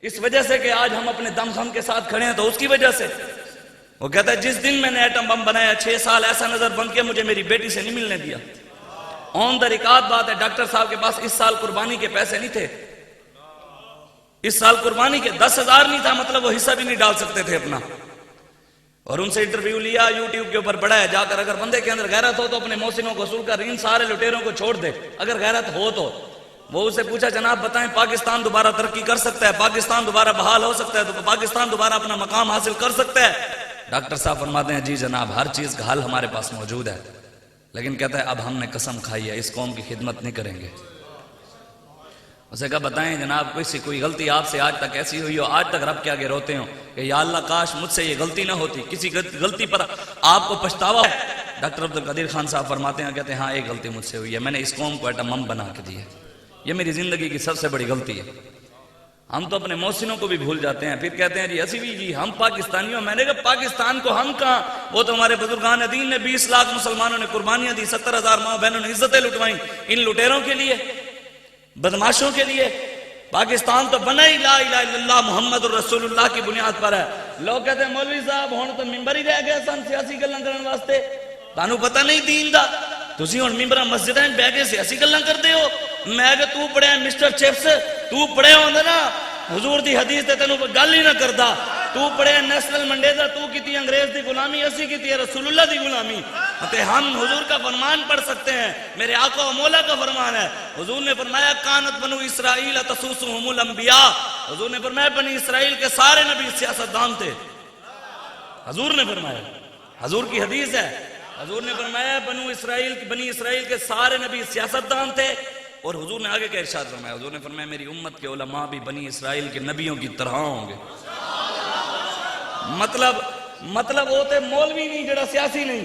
اس وجہ سے کہ آج ہم اپنے دم خم کے ساتھ کھڑے ہیں تو اس کی وجہ سے۔ وہ کہتا ہے جس دن میں نے ایٹم بم بنایا 6 سال ایسا نظر بند کیا مجھے میری بیٹی سے نہیں ملنے دیا۔ آن دا ریکارڈ بات ہے، ڈاکٹر صاحب کے پاس اس سال قربانی کے پیسے نہیں تھے، اس سال قربانی کے 10,000 نہیں تھا، مطلب وہ حصہ بھی نہیں ڈال سکتے تھے اپنا۔ اور ان سے انٹرویو لیا، یوٹیوب کے اوپر پڑھا ہے، جا کر اگر بندے کے اندر غیرت ہو تو اپنے محسنوں کو وصول کر ان سارے لٹیروں کو چھوڑ دے، اگر غیرت ہو تو۔ وہ اسے پوچھا جناب بتائیں پاکستان دوبارہ ترقی کر سکتا ہے، پاکستان دوبارہ بحال ہو سکتا ہے، تو پاکستان دوبارہ اپنا مقام حاصل کر سکتا ہے؟ ڈاکٹر صاحب فرماتے ہیں جی جناب ہر چیز کا حل ہمارے پاس موجود ہے، لیکن کہتا ہے اب ہم نے قسم کھائی ہے اس قوم کی خدمت نہیں کریں گے۔ اسے کہا بتائیں جناب کوئی غلطی آپ سے آج تک ایسی ہوئی ہو، آج تک رب کے آگے روتے ہوں کہ یا اللہ کاش مجھ سے یہ غلطی نہ ہوتی، کسی غلطی پر آپ کو پچھتاوا ہے؟ ڈاکٹر عبدالقدیر خان صاحب فرماتے ہیں، کہتے ہیں ہاں ایک غلطی مجھ سے ہوئی ہے، میں نے اس قوم کو ایٹم بم بنا کے دی ہے، یہ میری زندگی کی سب سے بڑی غلطی ہے۔ ہم تو اپنے محسنوں کو بھی بھول جاتے ہیں، پھر کہتے ہیں جی اسی بھی جی ہم پاکستانیوں، میں نے کہا پاکستان کو ہم کہاں، وہ تو ہمارے بزرگان دین نے 20 لاکھ مسلمانوں نے قربانیاں دی، 70,000 ماں بہنوں نے عزتیں لٹوائیں ان لٹیروں کے لیے، بدماشوں کے لیے۔ پاکستان تو بنا ہی لا الہ الا اللہ محمد الرسول اللہ کی بنیاد پر ہے۔ لوگ کہتے ہیں مولوی صاحب ہن تو ممبر ہی رہ گیا سن سیاسی گلاں کرن واسطے، تانوں پتہ نہیں دین دا، تسی ہن ممبراں مسجداں وچ بیٹھ کے سیاسی گلاں کردے ہو۔ میں کہ تو پڑھیا مسٹر چپس، تو پڑھیا ہوندا نا حضور دی حدیث تے تینوں گل ہی نہ کردا، تو پڑھیا نیشنل منڈیزا، تو کیتی انگریز دی غلامی، اسی کیتی ہے رسول اللہ دی غلامی، تے ہم حضور کا فرمان پڑھ سکتے ہیں، میرے آقا و مولا کا فرمان ہے۔ حضور نے فرمایا کانت بنو اسرائیل تسوسهم الانبیاء، حضور نے فرمایا بنی اسرائیل کے سارے نبی سیاستدان تھے، حضور نے فرمایا، حضور کی حدیث ہے، حضور نے فرمایا بنی اسرائیل کے سارے نبی سیاستدان تھے، اور حضور نے آگے کا ارشاد فرمایا، حضور نے فرمایا میری امت کے علماء بھی بنی اسرائیل کے نبیوں کی طرح ہوں گے۔ مطلب وہ تے مولوی نہیں جڑا سیاسی نہیں،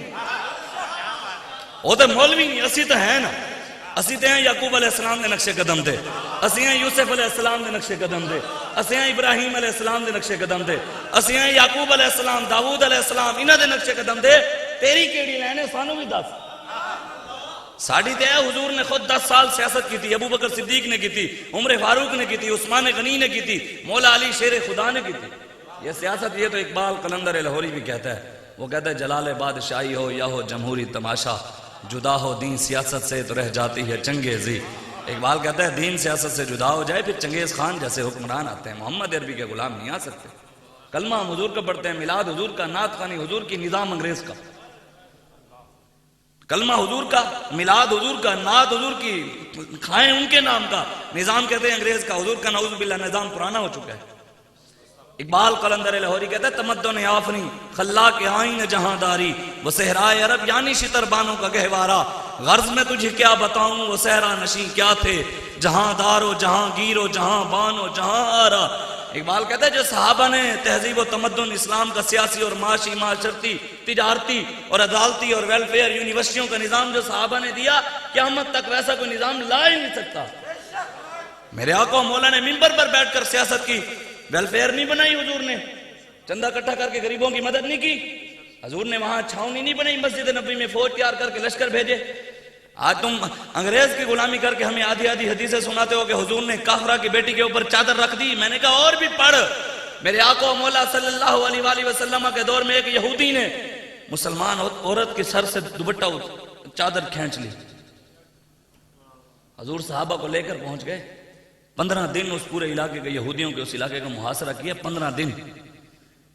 وہ تے مولوی نہیں، اسی تو ہیں نا، اسی تے ہیں یعقوب علیہ السلام دے نقش قدم دے، اسی ہیں یوسف علیہ السلام دے نقش قدم دے، اسی ہیں ابراہیم علیہ السلام دے نقش قدم دے، اسی ہیں یعقوب علیہ السلام، داؤد علیہ السلام، انہاں دے نقش قدم دے۔ تیری کیڑی لینے سانو بھی دس، ساڑی تے حضور نے خود 10 سال سیاست کی تھی، ابو بکر صدیق نے کی تھی، عمر فاروق نے کی تھی، عثمان غنی نے کی تھی، مولا علی شیر خدا نے کی تھی۔ یہ سیاست، یہ تو اقبال قلندر لاہوری بھی کہتا ہے، وہ کہتا ہے جلال بادشاہی ہو یا ہو جمہوری تماشا، جدا ہو دین سیاست سے تو رہ جاتی ہے چنگیزی۔ اقبال کہتا ہے دین سیاست سے جدا ہو جائے پھر چنگیز خان جیسے حکمران آتے ہیں، محمد عربی کے غلام نہیں آ سکتے۔ کلمہ ہم حضور کا پڑھتے ہیں، میلاد حضور کا، نعت خوانی حضور کی، نظام انگریز کا۔ کلمہ حضور کا، میلاد حضور کا، نعت حضور کی، کھائیں ان کے نام کا، نظام کہتے ہیں انگریز کا، حضور کا نعوذ باللہ نظام پرانا ہو چکا ہے۔ اقبال قلندر لاہوری کہتا ہے تمدن آفنی خلاق آئین جہاں داری، وہ صحرائے عرب یعنی شتر بانوں کا گہوارہ، غرض میں تجھے کیا بتاؤں وہ صحرا نشین کیا تھے، جہاں دار و جہاں گیر و جہاں بان و جہاں آرا۔ اقبال کہتا ہے جو صحابہ نے تہذیب و تمدن اسلام کا سیاسی اور معاشی، معاشرتی، تجارتی اور عدالتی اور ویلفیئر یونیورسٹیوں کا نظام جو صحابہ نے دیا، قیامت تک ویسا کوئی نظام لا ہی نہیں سکتا۔ میرے آقا و مولا نے منبر پر بیٹھ کر سیاست کی، ویلفیئر نہیں بنائی حضور نے، چندہ اکٹھا کر کے غریبوں کی مدد نہیں کی، حضور نے وہاں چھاؤنی نہیں بنائی مسجد نبوی میں فوج تیار کر کے لشکر بھیجے۔ آج تم انگریز کی غلامی کر کے ہمیں آدھی آدھی حدیثیں سناتے ہو کہ حضور نے کافرہ کی بیٹی کے اوپر چادر رکھ دی۔ میں نے کہا اور بھی پڑھ، میرے آقا و مولا صلی اللہ علیہ وآلہ وسلم کے دور میں ایک یہودی نے مسلمان عورت کے سر سے دوپٹہ چادر کھینچ لی، حضور صحابہ کو لے کر پہنچ گئے، 15 دن اس پورے علاقے کے یہودیوں کے اس علاقے کا محاصرہ کیا، 15 دن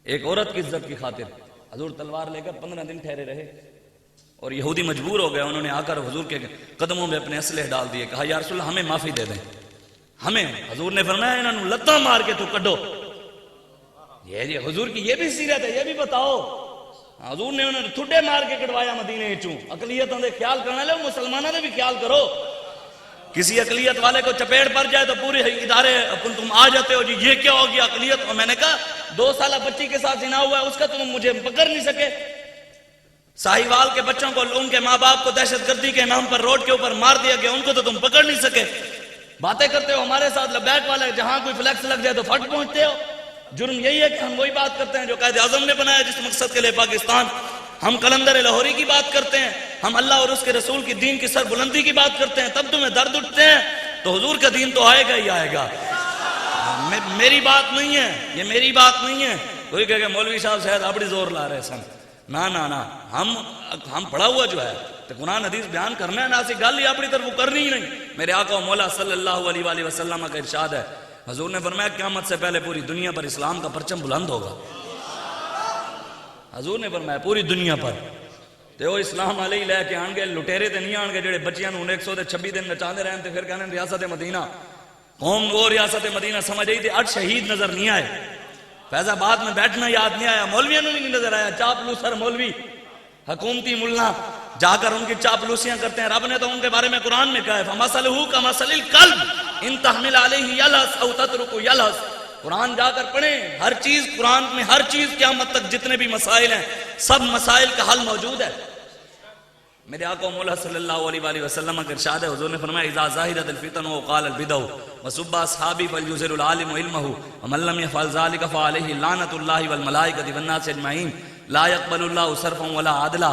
ایک عورت کی عزت کی خاطر حضور تلوار لے کر 15 دن ٹھہرے رہے، اور یہودی مجبور ہو گئے، انہوں نے آ کر حضور کے قدموں میں اپنے اسلحے ڈال دیے، کہا یا رسول اللہ ہمیں معافی دے دیں ہمیں۔ حضور نے فرمایا انہوں نے لتاں مار کے تو کڈو۔ یہ حضور کی یہ بھی سیرت ہے، یہ بھی بتاؤ۔ حضور نے انہوں نے ٹھڈے مار کے کٹوایا مدینے چوں۔ اقلیتوں دے خیال کرنا لے، مسلمانوں دے بھی خیال کرو۔ کسی اقلیت والے کو چپیڑ پڑ جائے تو پورے ادارے تم آ جاتے ہو، جی یہ کیا ہو گیا اقلیت۔ اور میں نے کہا 2 سالہ بچی کے ساتھ زنا ہوا ہے، اس کا تم مجھے پکڑ نہیں سکے۔ ساہیوال کے بچوں کو، ان کے ماں باپ کو دہشت گردی کے نام پر روڈ کے اوپر مار دیا گیا، ان کو تو تم پکڑ نہیں سکے۔ باتیں کرتے ہو ہمارے ساتھ لبیک والے، جہاں کوئی فلیکس لگ جائے تو پھٹ پہنچتے ہو۔ جرم یہی ہے کہ ہم وہی بات کرتے ہیں جو قائد اعظم نے بنایا جس مقصد کے لیے پاکستان۔ ہم قلندر لاہوری کی بات کرتے ہیں، ہم اللہ اور اس کے رسول کی دین کی سر بلندی کی بات کرتے ہیں، تب تمہیں درد اٹھتے ہیں۔ تو حضور کا دین تو آئے گا ہی آئے گا۔ میری بات نہیں ہے، یہ میری بات نہیں ہے. کوئی کہے کہ مولوی صاحب شاید اپنی زور لا رہے سن. نہ ہم پڑھا ہوا جو ہے تو قرآن حدیث بیان کرنا ہے، نہ سی گل ہی اپنی طرف کرنی ہی نہیں. میرے آقا و مولا صلی اللہ علیہ وآلہ وسلم کا ارشاد ہے، حضور نے فرمایا قیامت سے پہلے پوری دنیا پر اسلام کا پرچم بلند ہوگا. حضور نے فرمایا پوری دنیا پر تے وہ اسلام علیہ لے کے آن گے. لٹیرے تے نہیں آن گے جڑے بچیاں نوں 126 دن نچاندے رہن تے پھر کہنے ریاست مدینہ. قوم وہ ریاست مدینہ سمجھ آئی تھی، 8 شہید نظر نہیں آئے. فیض آباد میں بیٹھنا یاد نہیں آیا، مولویوں نے نہیں نظر آیا. چاپلوسر مولوی حکومتی ملا جا کر ان کی چاپلوسیاں کرتے ہیں. رب نے تو ان کے بارے میں قرآن میں کہا ہے فَمَثَلُهُ كَمَثَلِ الْكَلْبِ إِن تَحْمِلْ عَلَيْهِ يَلْهَثْ أَوْ تَتْرُكْهُ يَلْهَثْ. قرآن جا کر پڑھیں، ہر چیز قرآن میں، ہر چیز قیامت تک جتنے بھی مسائل ہیں سب مسائل کا حل موجود ہے. میرے آقا مولا صلی اللہ علیہ وآلہ وسلم کا ارشاد ہے، حضور نے فرمایا اذا ظاہرت الفتن وقال البدع وسب اصحابی فلیجزر العالم علمه ومن لم يفعل ذلك فعليه لعنۃ اللہ والملائکۃ والناس اجمعین لا يقبل اللہ صرفا ولا عدلا.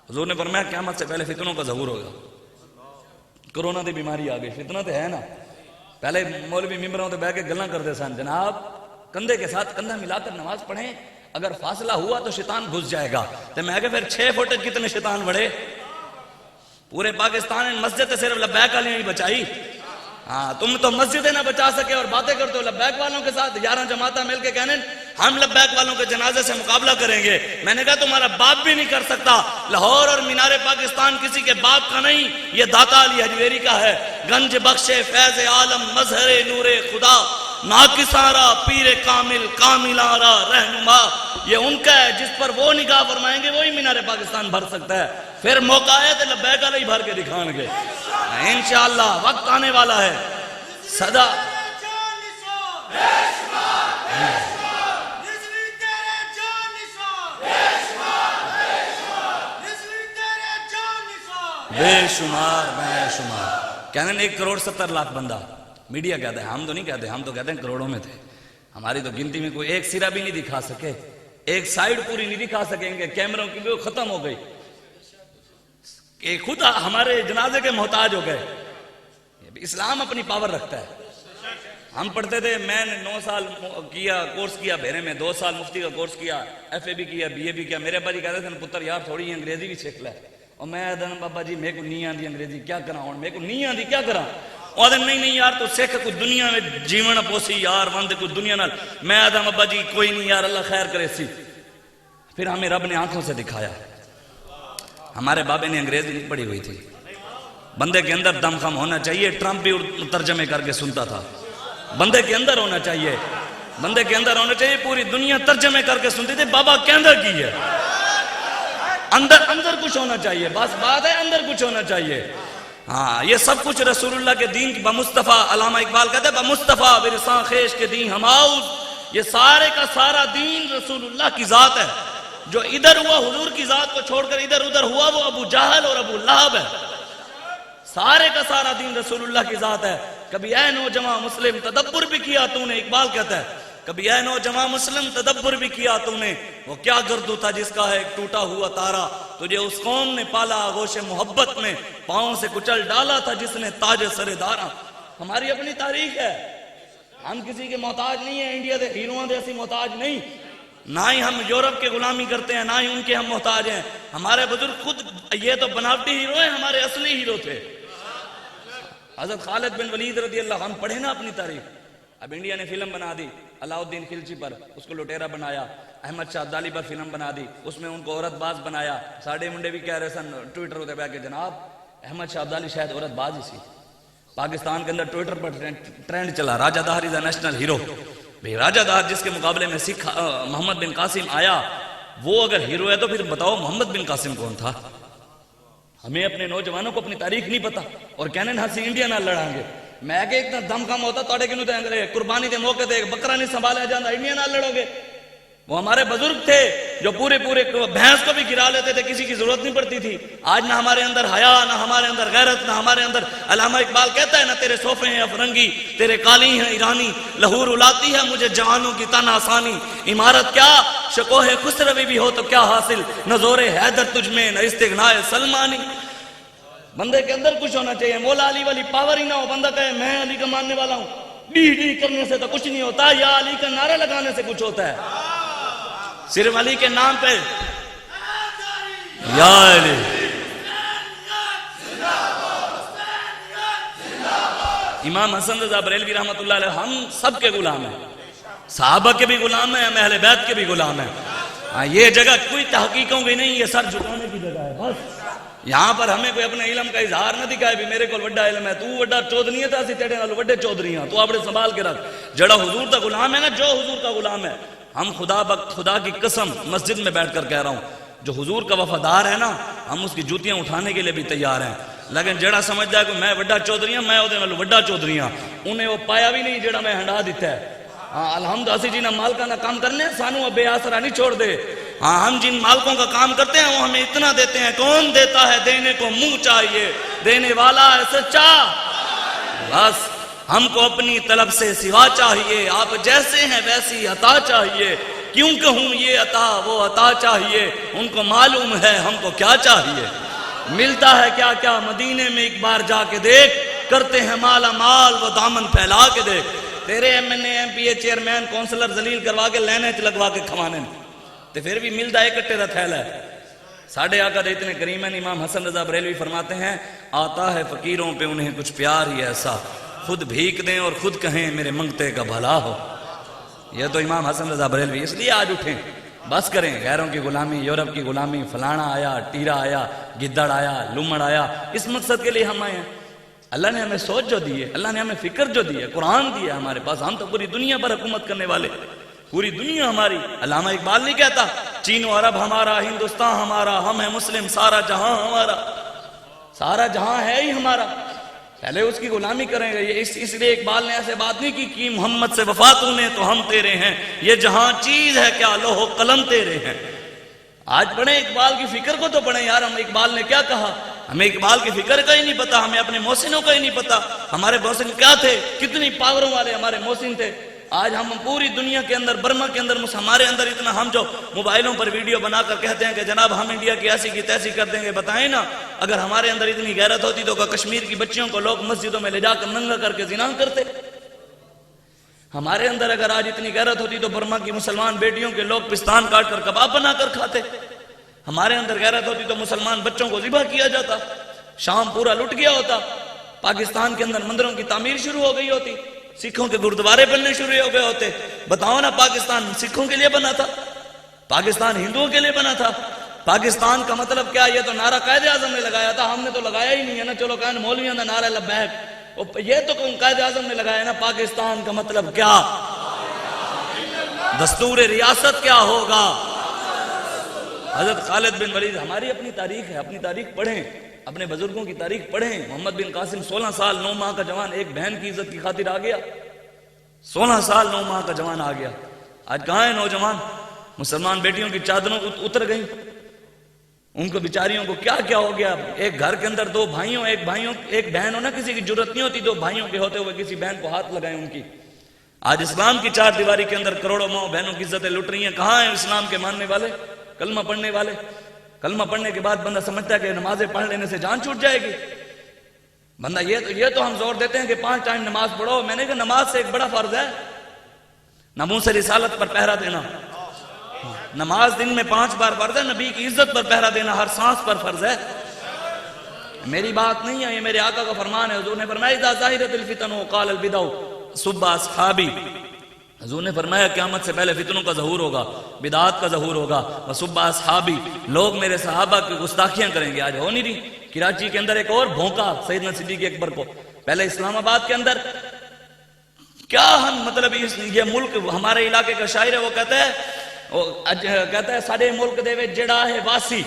حضور نے فرمایا قیامت سے پہلے فتنوں کا ظہور ہوگا. کرونا دی بیماری آ گئی، فتنہ تو ہے نا. پہلے مولوی ممبروں تے بیٹھ کے گلاں کرتے سن، جناب کندھے کے ساتھ کندھا ملا کر نماز پڑھیں، اگر فاصلہ ہوا تو شیطان گھس جائے گا. تو میں کہ پھر 6 فٹ کتنے شیطان بڑھے؟ پورے پاکستان میں مسجد صرف لبیک والی نہیں بچائی. ہاں تم تو مسجدیں نہ بچا سکے اور باتیں کرتے ہو لبیک والوں کے ساتھ. 11 جماعتیں مل کے کہنے ہم لبیک والوں کے جنازے سے مقابلہ کریں گے. میں نے کہا تمہارا باپ بھی نہیں کر سکتا. لاہور اور مینار پاکستان کسی کے باپ کا نہیں، یہ داتا علی حجویری کا ہے. گنج بخش فیض عالم مظہر نور خدا ناکسارا پیر کامل کاملارا رہنما، یہ ان کا ہے. جس پر وہ نگاہ فرمائیں گے وہی مینار پاکستان بھر سکتا ہے. پھر موقع ہے تو لبیک علیہ بھر کے دکھائیں گے انشاءاللہ. وقت آنے والا ہے. صدا بے شمار بے شمار. کہنے 1,70,00,000 بندہ. میڈیا کہتا ہے، ہم تو نہیں کہتے، ہم تو کہتے ہیں کروڑوں میں تھے. ہماری تو گنتی میں کوئی ایک سرا بھی نہیں دکھا سکے، ایک سائیڈ پوری نہیں دکھا سکیں گے. کیمروں کی بھی ختم ہو گئی کہ خود ہمارے جنازے کے محتاج ہو گئے. اسلام اپنی پاور رکھتا ہے. ہم پڑھتے تھے، میں نے 9 سال کیا کورس کیا بھیرے میں، 2 سال مفتی کا کورس کیا، FA بھی کیا، BA بھی کیا. میرے ابا جی کہتے تھے پتر یار تھوڑی انگریزی بھی سیکھ لے. اور میں آدھا بابا جی میرے کو نہیں آتی انگریزی، کیا کرا ہوں، میرے کو نہیں آتی کیا کرا. اور نہیں یار تو سکھ کوئی دنیا میں جیون پوسی یار وند کوئی دنیا نال. میں آدھا ابا جی کوئی نہیں یار اللہ خیر کرے سی. پھر ہمیں رب نے آنکھوں سے دکھایا. ہمارے بابے نے انگریزی نہیں پڑھی ہوئی تھی. بندے کے اندر دم خم ہونا چاہیے. ٹرمپ بھی ترجمے کر کے سنتا تھا. بندے کے اندر ہونا چاہیے، بندے کے اندر ہونا چاہیے. پوری دنیا ترجمے کر کے سنتی تھی. بابا کہندہ کی ہے اندر کچھ ہونا چاہیے. بس بات ہے اندر کچھ ہونا چاہیے. ہاں یہ سب کچھ رسول اللہ کے دین کی بمصطفیٰ. علامہ اقبال کہتے ہیں بمصطفیٰ برساں خیش کے دین ہماؤز. یہ سارے کا سارا دین رسول اللہ کی ذات ہے. جو ادھر ہوا حضور کی ذات کو چھوڑ کر ادھر ادھر ہوا وہ ابو جہل اور ابو لہب ہے. سارے کا سارا دین رسول اللہ کی ذات ہے. کبھی اے نوجوان مسلم تدبر بھی کیا تو نے، اقبال کہتا ہے کبھی اے نوجوان مسلم تدبر بھی کیا تو نے، وہ کیا گردو تھا جس کا ہے ایک ٹوٹا ہوا تارا. تجھے اس قوم نے پالا آغوش محبت میں، پاؤں سے کچل ڈالا تھا جس نے تاج سر دارا. ہماری اپنی تاریخ ہے. ہم کسی کے محتاج نہیں ہیں. انڈیا دے ہیروؤں دے اسی محتاج نہیں. نہ ہی ہم یورپ کے غلامی کرتے ہیں، نہ ہی ان کے ہم محتاج ہیں. ہمارے بزرگ خود یہ تو بناوٹی ہیرو ہیں، ہمارے اصلی ہیرو تھے. حضرت خالد بن ولید رضی اللہ عنہ پڑھے نا اپنی تاریخ. اب انڈیا نے فلم بنا دی علاء الدین خلجی پر، اس کو لٹیرا بنایا. احمد شاہ ابدالی پر فلم بنا دی، اس میں ان کو عورت باز بنایا. ساڑھے منڈے بھی کہہ رہے سن ٹویٹر ہوتے بیٹھ کے جناب احمد شاہ ابدالی شاید عورت باز ہی سی. پاکستان کے اندر ٹویٹر پر ٹرینڈ چلا راجہ دہر از اے نیشنل ہیرو. بھئی راجہ دہر جس کے مقابلے میں سکھ محمد بن قاسم آیا، وہ اگر ہیرو ہے تو پھر بتاؤ محمد بن قاسم کون تھا؟ ہمیں اپنے نوجوانوں کو اپنی تاریخ نہیں پتا اور کہنے نہ ہسی انڈیا نہ لڑاں گے. میں کہ اتنا دم کم ہوتا توڑے کنوں تے انگرے قربانی دے موقع تے ایک بکرا نہیں سنبھالا جاتا انڈیا نہ لڑو گے. وہ ہمارے بزرگ تھے جو پورے بھینس کو بھی گرا لیتے تھے، کسی کی ضرورت نہیں پڑتی تھی. آج نہ ہمارے اندر حیا، نہ ہمارے اندر غیرت، نہ ہمارے اندر. علامہ اقبال کہتا ہے نہ تیرے صوفے ہیں افرنگی، تیرے قالی ہیں ایرانی، لہور الاتی ہے مجھے جوانوں کی تن آسانی. عمارت کیا شکوہ خسروی بھی ہو تو کیا حاصل، نہ زور حیدر تجھ میں نہ استغناء سلمانی. بندے کے اندر کچھ ہونا چاہیے. مولا علی والی پاور ہی نہ ہو، بندہ کہے میں علی کا ماننے والا ہوں. ڈی کرنے سے تو کچھ نہیں ہوتا، یا علی کا نعرہ لگانے سے کچھ ہوتا ہے. صرف علی کے نام پہ یا علی. امام حسن رضا بریلوی رحمۃ اللہ علیہ ہم سب کے غلام ہیں، صحابہ کے بھی غلام ہیں، ہم اہل بیت کے بھی غلام ہیں. یہ جگہ کوئی تحقیقوں کی نہیں، یہ سر جھکانے کی جگہ ہے. بس یہاں پر ہمیں کوئی اپنے علم کا اظہار نہ دکھائے بھی میرے کو وڈا علم ہے، تو وڈا چودھری ہے تو اسی تیرے نال وڈے چودھری ہیں. تو اپنے سنبھال کے رکھ. جڑا حضور کا غلام ہے نا، جو حضور کا غلام ہے، ہم خدا کی قسم مسجد میں بیٹھ کر کہہ رہا ہوں، جو حضور کا وفادار ہے نا، ہم اس کی جوتیاں اٹھانے کے لیے بھی تیار ہیں. لیکن جڑا سمجھتا ہے کہ میں وڈا چودھری ہوں، میں وہ وڈا چودھری ہوں، انہیں وہ پایا بھی نہیں جڑا میں ہنڈا دیتا ہے. ہاں الحمد اسی جی نہ مالکہ نہ کام کرنے سانو بے آسرا نہیں چھوڑ دے. ہاں ہم جن مالکوں کا کام کرتے ہیں وہ ہمیں اتنا دیتے ہیں. کون دیتا ہے؟ دینے کو منہ چاہیے، دینے والا ہے سچا. بس ہم کو اپنی طلب سے سوا چاہیے، آپ جیسے ہیں ویسی عطا چاہیے. کیوں کہوں یہ عطا وہ عطا چاہیے، ان کو معلوم ہے ہم کو کیا چاہیے. ملتا ہے کیا کیا مدینے میں ایک بار جا کے دیکھ، کرتے ہیں مالا مال وہ دامن پھیلا کے دیکھ. تیرے M N A M P A chairman councillor ذلیل کروا کے لینے لگوا کے کھوانے تے پھر بھی ملتا ہے کٹے دا تھیلا ہے. ساڑھے آقا دے اتنے کریم ہیں. امام حسن رضا بریلوی فرماتے ہیں آتا ہے فقیروں پہ انہیں کچھ پیار ہی ایسا، خود بھیک دیں اور خود کہیں میرے منگتے کا بھلا ہو. یہ تو امام حسن رضا بریلوی. اس لیے آج اٹھیں، بس کریں. غیروں کی غلامی، یورپ کی غلامی، فلانا آیا، ٹیرا آیا، گدڑ آیا، لمڑ آیا، اس مقصد کے لیے ہم آئے ہیں. اللہ نے ہمیں سوچ جو دی ہے، اللہ نے ہمیں فکر جو دی ہے، قرآن دی ہے ہمارے پاس. ہم تو پوری دنیا پر حکومت کرنے والے، پوری دنیا ہماری. علامہ اقبال نہیں کہتا چین و عرب ہمارا، ہندوستان ہمارا، ہم ہیں مسلم، سارا جہاں ہمارا. سارا جہاں ہے ہی ہمارا، پہلے اس کی غلامی کریں گے. اس لیے اقبال نے ایسے بات نہیں کی محمد سے وفا تو نے تو ہم تیرے ہیں، یہ جہاں چیز ہے کیا لوح و قلم تیرے ہیں. آج پڑھیں اقبال کی فکر کو تو پڑھیں یار. ہم اقبال نے کیا کہا؟ ہمیں اقبال کی فکر کا ہی نہیں پتا، ہمیں اپنے محسنوں کا ہی نہیں پتا. ہمارے محسن کیا تھے، کتنی پاوروں والے ہمارے محسن تھے. آج ہم پوری دنیا کے اندر، برما کے اندر، ہمارے اندر اتنا، ہم جو موبائلوں پر ویڈیو بنا کر کہتے ہیں کہ جناب ہم انڈیا کی ایسی کی تیسی کر دیں گے. بتائیں نا، اگر ہمارے اندر اتنی غیرت ہوتی تو کشمیر کی بچیوں کو لوگ مسجدوں میں لے جا کر ننگا کر کے زنا کرتے. ہمارے اندر اگر آج اتنی غیرت ہوتی تو برما کی مسلمان بیٹیوں کے لوگ پستان کاٹ کر کباب بنا کر کھاتے. ہمارے اندر غیرت ہوتی تو مسلمان بچوں کو ذبح کیا جاتا. شام پورا لٹ گیا ہوتا. پاکستان کے اندر مندروں کی تعمیر شروع ہو گئی ہوتی، سکھوں کے گردوارے بننے شروع ہو گئے ہوتے. بتاؤ نا، پاکستان سکھوں کے لیے بنا تھا؟ پاکستان ہندوؤں کے لیے بنا تھا؟ پاکستان کا مطلب کیا؟ یہ تو نعرہ قائد اعظم نے لگایا تھا، ہم نے تو لگایا ہی نہیں ہے نا. چلو کہنے مولویوں نے نعرہ لبیک، یہ تو قائد اعظم نے لگایا نا. پاکستان کا مطلب کیا؟ دستور ریاست کیا ہوگا؟ حضرت خالد بن ولید. ہماری اپنی تاریخ ہے، اپنی تاریخ پڑھیں، اپنے بزرگوں کی تاریخ پڑھیں. محمد بن قاسم 16 سال 9 ماہ کا جوان ایک بہن کی عزت کی خاطر آ گیا. 16 سال 9 ماہ کا جوان آ گیا. آج کہاں ہے نوجوان؟ مسلمان بیٹیوں کی چادروں اتر گئیں. ان کو بیچاریوں کو کیا کیا ہو گیا. ایک گھر کے اندر دو بھائیوں، ایک بہن ہو نا، کسی کی جرت نہیں ہوتی دو بھائیوں کے ہوتے ہوئے کسی بہن کو ہاتھ لگائیں ان کی. آج اسلام کی چار دیواری کے اندر کروڑوں ماں بہنوں کی عزتیں لٹ رہی ہیں. کہاں ہیں اسلام کے ماننے والے، کلمہ پڑھنے والے؟ کلمہ پڑھنے کے بعد بندہ سمجھتا ہے کہ نمازیں پڑھ لینے سے جان چھوٹ جائے گی. بندہ یہ تو ہم زور دیتے ہیں کہ 5 ٹائم نماز پڑھو. میں نے کہا نماز سے ایک بڑا فرض ہے ناموس رسالت پر پہرا دینا. نماز دن میں 5 بار فرض ہے. نبی کی عزت پر پہرا دینا ہر سانس پر فرض ہے. میری بات نہیں ہے، یہ میرے آقا کا فرمان ہے. حضور نے فرمایا اذا ظاہرت الفتن وقال البدع سب اصحابی. حضور نے فرمایا قیامت سے پہلے فتنوں کا ظہور ہوگا، بدعات کا ظہور ہوگا. وسب اصحابی، لوگ میرے صحابہ کی گستاخیاں کریں گے. آج ہو نہیں رہی. کراچی کے اندر ایک اور بھونکا سیدنا صدیق اکبر کو. پہلے اسلام آباد کے اندر کیا ہم مطلب یہ ملک ہمارے علاقے کا شاعر ہے، وہ کہتا ہے سارے ملک دے وچ جڑا ہے واسی.